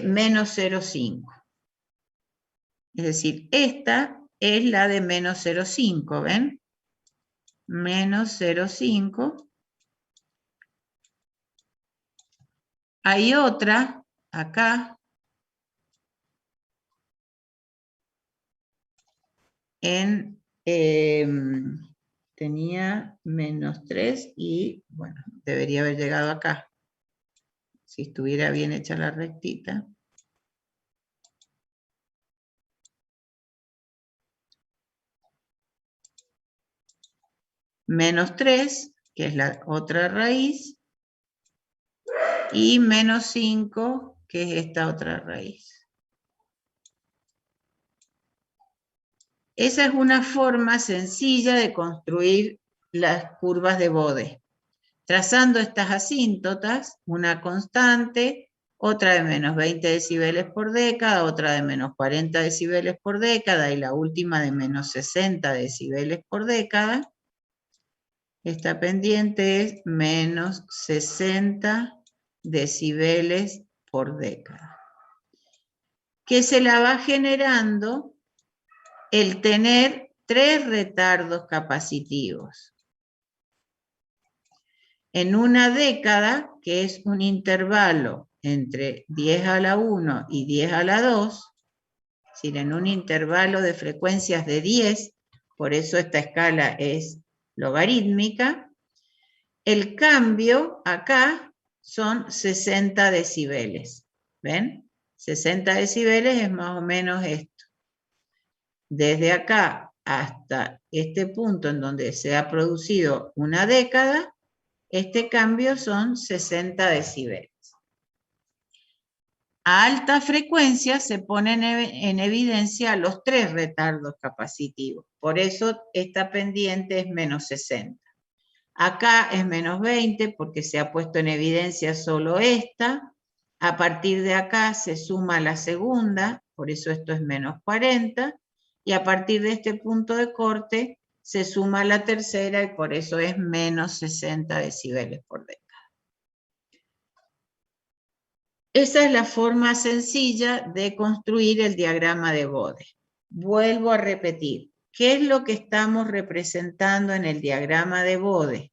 menos 0,5. Es decir, esta es la de menos 0,5, ¿ven? Menos 0,5. Hay otra acá en, tenía menos 3 y, bueno, debería haber llegado acá. Si estuviera bien hecha la rectita. Menos 3, que es la otra raíz. Y menos 5, que es esta otra raíz. Esa es una forma sencilla de construir las curvas de Bode. Trazando estas asíntotas, una constante, otra de menos 20 decibeles por década, otra de menos 40 decibeles por década y la última de menos 60 decibeles por década. Esta pendiente es menos 60 decibeles por década. Que se la va generando el tener 3 retardos capacitivos. En una década, que es un intervalo entre 10 a la 1 y 10 a la 2, es decir, en un intervalo de frecuencias de 10, por eso esta escala es logarítmica, el cambio acá son 60 decibeles. ¿Ven? 60 decibeles es más o menos esto. Desde acá hasta este punto en donde se ha producido una década, este cambio son 60 decibeles. A alta frecuencia se ponen en evidencia los 3 retardos capacitivos. Por eso esta pendiente es menos 60. Acá es menos 20 porque se ha puesto en evidencia solo esta. A partir de acá se suma la segunda, por eso esto es menos 40. Y a partir de este punto de corte se suma la tercera y por eso es menos 60 decibeles por década. Esa es la forma sencilla de construir el diagrama de Bode. Vuelvo a repetir, ¿qué es lo que estamos representando en el diagrama de Bode?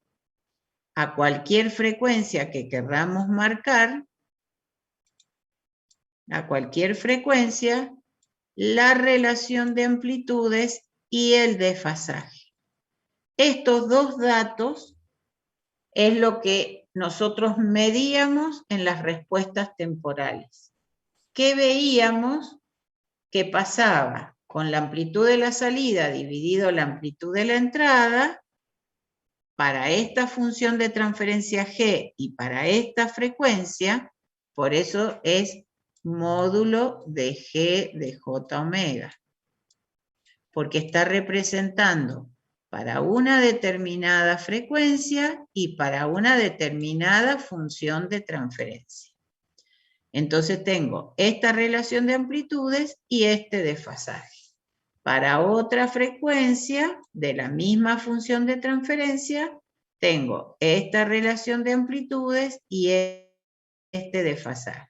A cualquier frecuencia que querramos marcar, a cualquier frecuencia, la relación de amplitudes y el desfasaje. Estos 2 datos es lo que nosotros medíamos en las respuestas temporales. ¿Qué veíamos que pasaba con la amplitud de la salida dividido la amplitud de la entrada para esta función de transferencia G y para esta frecuencia? Por eso es módulo de G de J omega, porque está representando para una determinada frecuencia y para una determinada función de transferencia. Entonces tengo esta relación de amplitudes y este desfasaje. Para otra frecuencia de la misma función de transferencia, tengo esta relación de amplitudes y este desfasaje.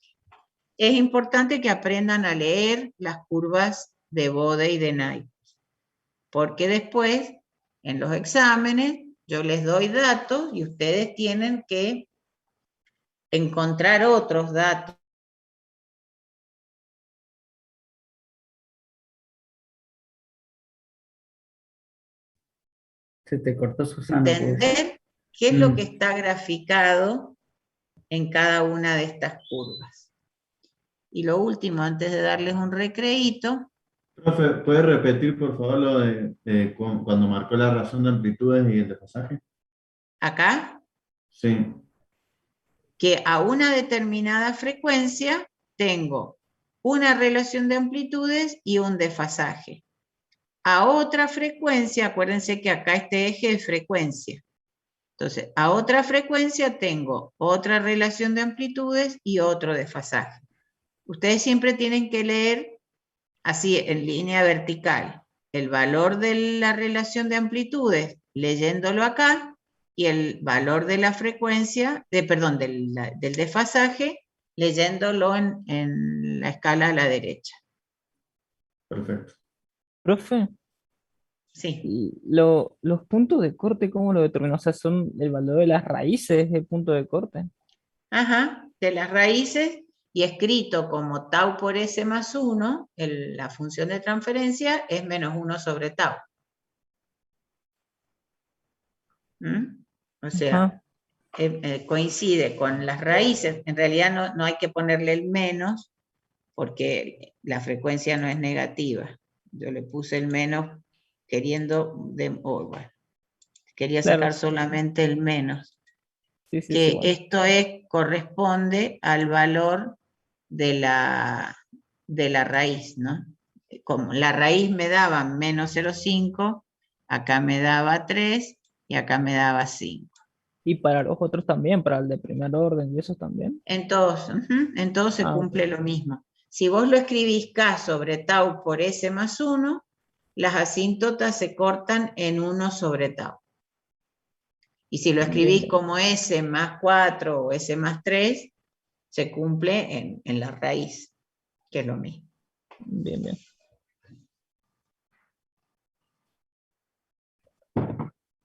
Es importante que aprendan a leer las curvas de Bode y de Nyquist, porque después, en los exámenes, yo les doy datos y ustedes tienen que encontrar otros datos. Se te cortó, Susana. Pues. Entender qué es lo que está graficado en cada una de estas curvas. Y lo último, antes de darles un recreíto. Profe, ¿puede repetir por favor lo de cuando marcó la razón de amplitudes y el desfasaje? Acá. Sí. Que a una determinada frecuencia tengo una relación de amplitudes y un desfasaje. A otra frecuencia, acuérdense que acá este eje es frecuencia. Entonces, a otra frecuencia tengo otra relación de amplitudes y otro desfasaje. Ustedes siempre tienen que leer así, en línea vertical, el valor de la relación de amplitudes, leyéndolo acá, y el valor de la frecuencia, del desfasaje, leyéndolo en la escala a la derecha. Perfecto. Profe, Sí. los puntos de corte, ¿cómo lo determinó? O sea, ¿son el valor de las raíces del punto de corte? Ajá, de las raíces, y escrito como tau por s más 1, la función de transferencia es menos 1 sobre tau. O sea, coincide con las raíces. En realidad no hay que ponerle el menos, porque la frecuencia no es negativa. Yo le puse el menos queriendo, bueno, quería sacar solamente el menos. Sí, sí, Que sí, bueno. esto corresponde al valor de la raíz, ¿no? Como la raíz me daba menos 0,5, acá me daba 3 y acá me daba 5. Y para los otros también, para el de primer orden y eso también. En todos se cumple lo mismo. Si vos lo escribís K sobre tau por S más 1, las asíntotas se cortan en 1 sobre tau. Y si lo escribís como S más 4 o S más 3, se cumple en la raíz, que es lo mismo. Bien, bien.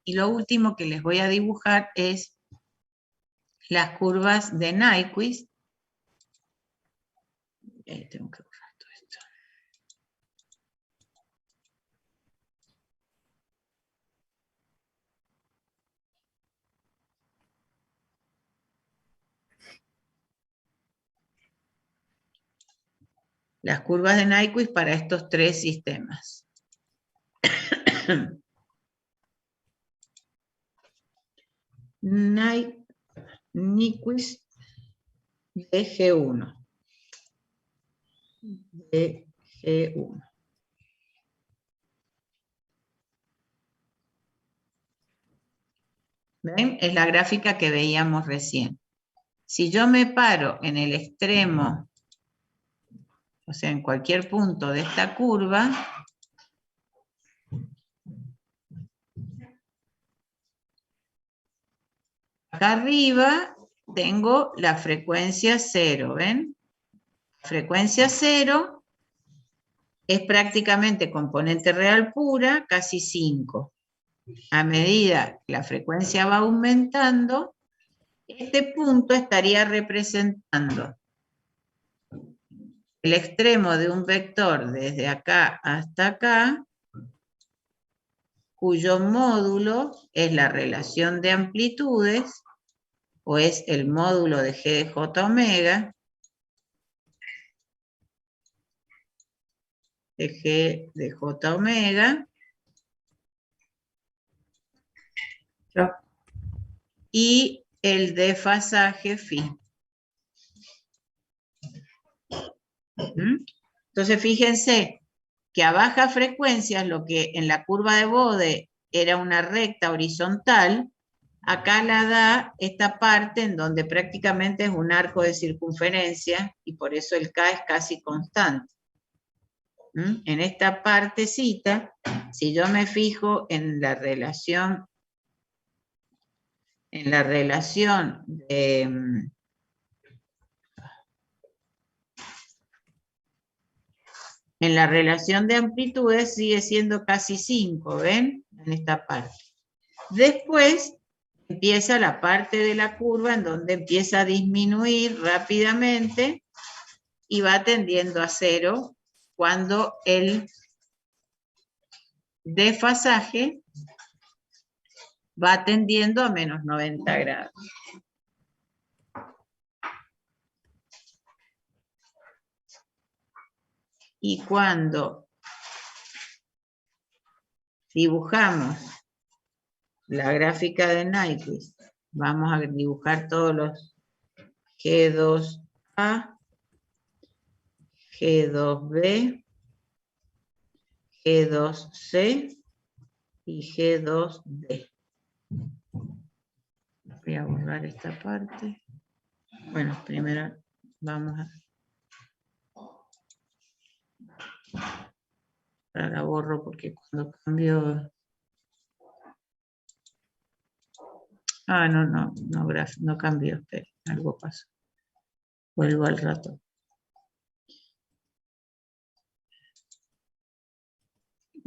Y lo último que les voy a dibujar es las curvas de Nyquist. Tengo que borrar todo esto. Las curvas de Nyquist para estos 3 sistemas. Nyquist de G1. De G1. ¿Ven? Es la gráfica que veíamos recién. Si yo me paro en el extremo, o sea, en cualquier punto de esta curva, acá arriba tengo la frecuencia 0, ¿ven? Frecuencia 0 es prácticamente componente real pura, casi 5. A medida que la frecuencia va aumentando, este punto estaría representando el extremo de un vector desde acá hasta acá, cuyo módulo es la relación de amplitudes, o es el módulo de G de J omega, de G de J omega, y el desfasaje phi. Entonces fíjense que a bajas frecuencias, lo que en la curva de Bode era una recta horizontal, acá la da esta parte en donde prácticamente es un arco de circunferencia, y por eso el K es casi constante. En esta partecita, si yo me fijo en la relación de amplitudes, sigue siendo casi 5, ¿ven? En esta parte. Después empieza la parte de la curva en donde empieza a disminuir rápidamente y va tendiendo a 0 cuando el desfasaje va tendiendo a menos 90 grados. Y cuando dibujamos la gráfica de Nyquist, vamos a dibujar todos los G2A, G2B, G2C y G2D. Voy a borrar esta parte. Bueno, primero vamos a... Ahora la borro porque cuando cambio... Ah, no cambió, espera, algo pasó. Vuelvo al rato.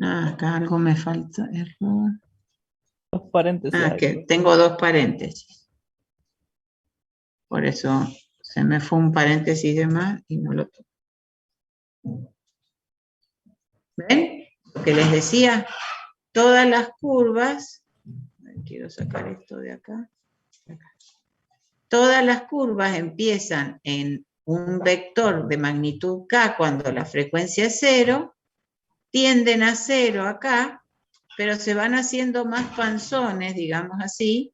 Acá algo me falta, error. Dos paréntesis. Que tengo dos paréntesis. Por eso se me fue un paréntesis de más y no lo toco. ¿Ven? Lo que les decía, todas las curvas, quiero sacar esto de acá. Todas las curvas empiezan en un vector de magnitud K cuando la frecuencia es 0, tienden a 0 acá, pero se van haciendo más panzones, digamos así,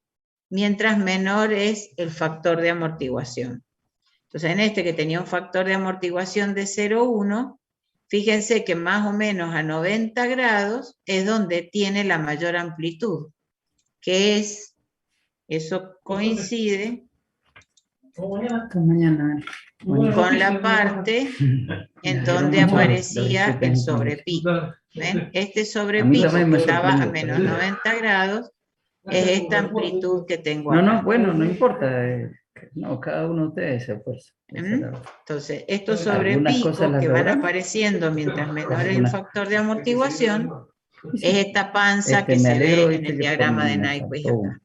mientras menor es el factor de amortiguación. Entonces, en este que tenía un factor de amortiguación de 0,1, fíjense que más o menos a 90 grados es donde tiene la mayor amplitud, que es, eso coincide con la parte en donde aparecía el sobrepico. ¿Ven? Este sobrepico que estaba a menos 90 grados es esta amplitud que tengo acá. Bueno, no importa. No, cada uno de ustedes se esfuerza. Entonces, estos sobrepicos que van apareciendo mientras menor es el factor de amortiguación, es esta panza que se ve en el diagrama de Nyquist acá.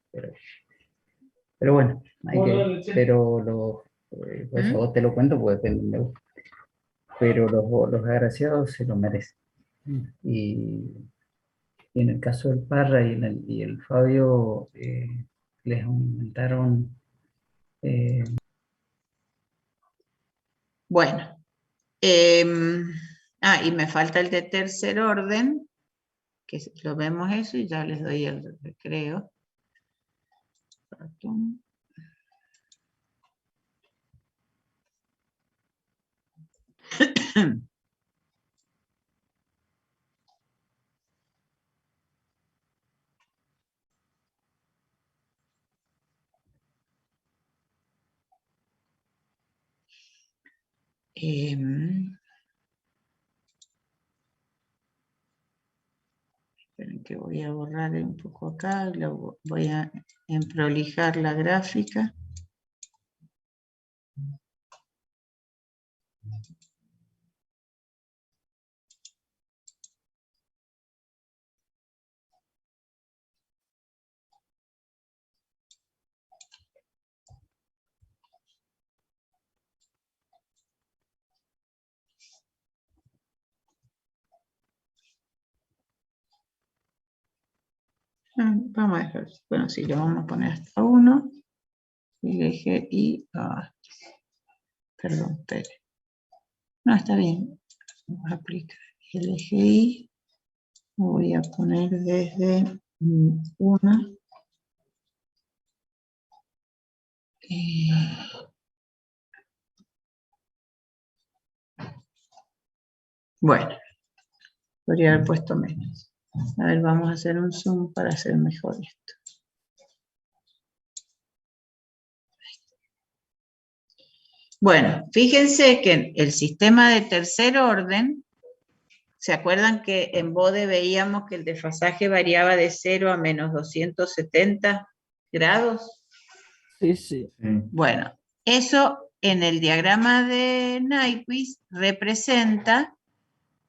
Pero bueno, pues a vos te lo cuento porque depende de vos. Pero los agraciados se lo merecen. Y en el caso del Parra y el Fabio, les aumentaron. Bueno, y me falta el de tercer orden, que lo vemos eso y ya les doy el recreo. Esperen que voy a borrar un poco acá, voy a emprolijar la gráfica. Vamos a dejar, bueno, sí, lo vamos a poner hasta 1. Y el eje Y, perdón, espere. No, está bien. Vamos a aplicar el eje Y. Lo voy a poner desde 1. Bueno, podría haber puesto menos. A ver, vamos a hacer un zoom para hacer mejor esto. Bueno, fíjense que en el sistema de tercer orden, ¿se acuerdan que en BODE veíamos que el desfasaje variaba de 0 a menos 270 grados? Sí, sí. Bueno, eso en el diagrama de Nyquist representa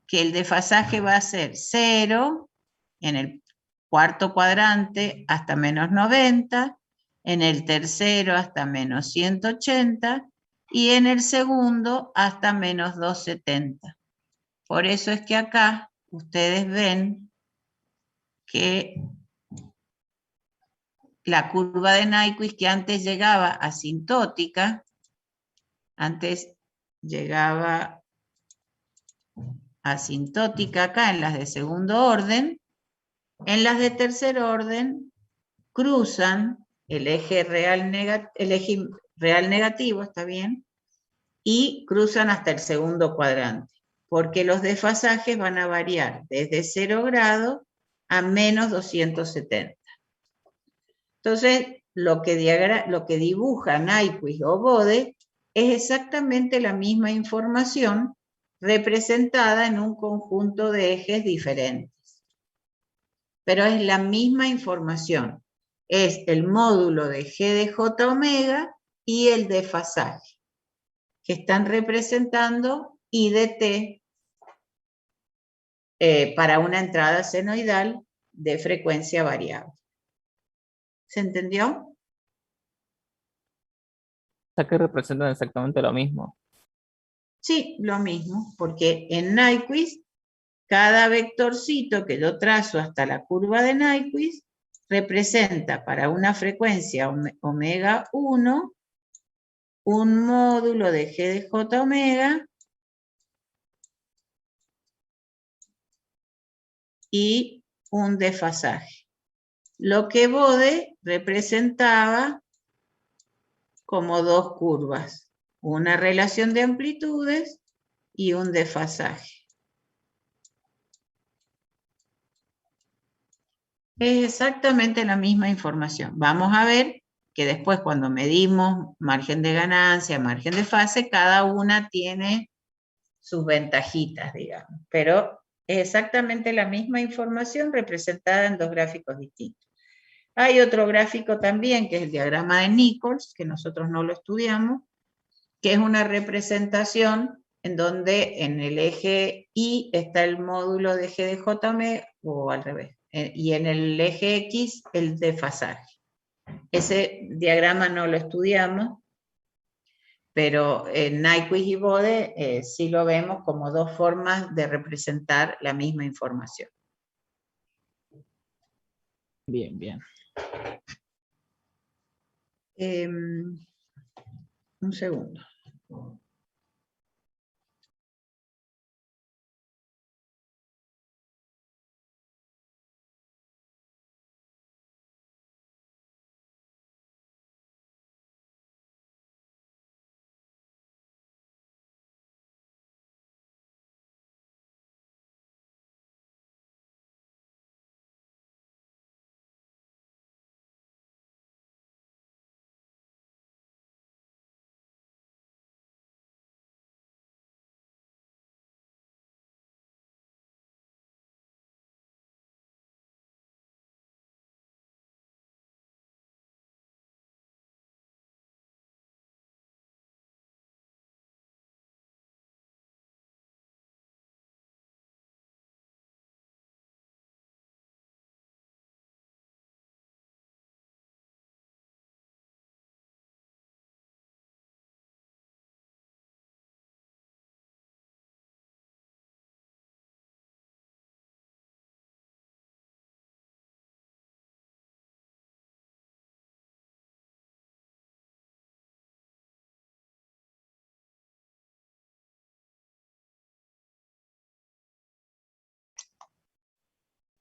que el desfasaje va a ser 0 en el cuarto cuadrante hasta menos 90, en el tercero hasta menos 180 y en el segundo hasta menos 270. Por eso es que acá ustedes ven que la curva de Nyquist, que antes llegaba asintótica, acá en las de segundo orden, en las de tercer orden cruzan el eje real negativo, ¿está bien? Y cruzan hasta el segundo cuadrante, porque los desfasajes van a variar desde 0 grados a menos 270. Entonces, lo que dibuja Nyquist o BODE es exactamente la misma información representada en un conjunto de ejes diferentes. Pero es la misma información. Es el módulo de G de J omega y el desfasaje, que están representando I de T para una entrada senoidal de frecuencia variable. ¿Se entendió? O sea que representan exactamente lo mismo. Sí, lo mismo, porque en Nyquist, cada vectorcito que yo trazo hasta la curva de Nyquist representa para una frecuencia omega 1 un módulo de G de J omega y un desfasaje. Lo que BODE representaba como dos curvas, una relación de amplitudes y un desfasaje. Es exactamente la misma información. Vamos a ver que después cuando medimos margen de ganancia, margen de fase, cada una tiene sus ventajitas, digamos. Pero es exactamente la misma información representada en dos gráficos distintos. Hay otro gráfico también, que es el diagrama de Nichols, que nosotros no lo estudiamos, que es una representación en donde en el eje Y está el módulo de G de J omega, o al revés, y en el eje X el desfasaje. Ese diagrama no lo estudiamos, pero en Nyquist y BODE sí lo vemos como dos formas de representar la misma información. Bien, bien. Un segundo.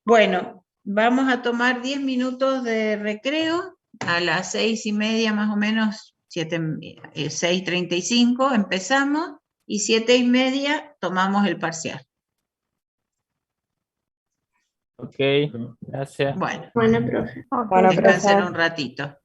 Bueno, vamos a tomar 10 minutos de recreo. A las 6:30 más o menos, 6:35 empezamos y 7:30 tomamos el parcial. Ok, gracias. Bueno, Bueno, profe. descansen un ratito.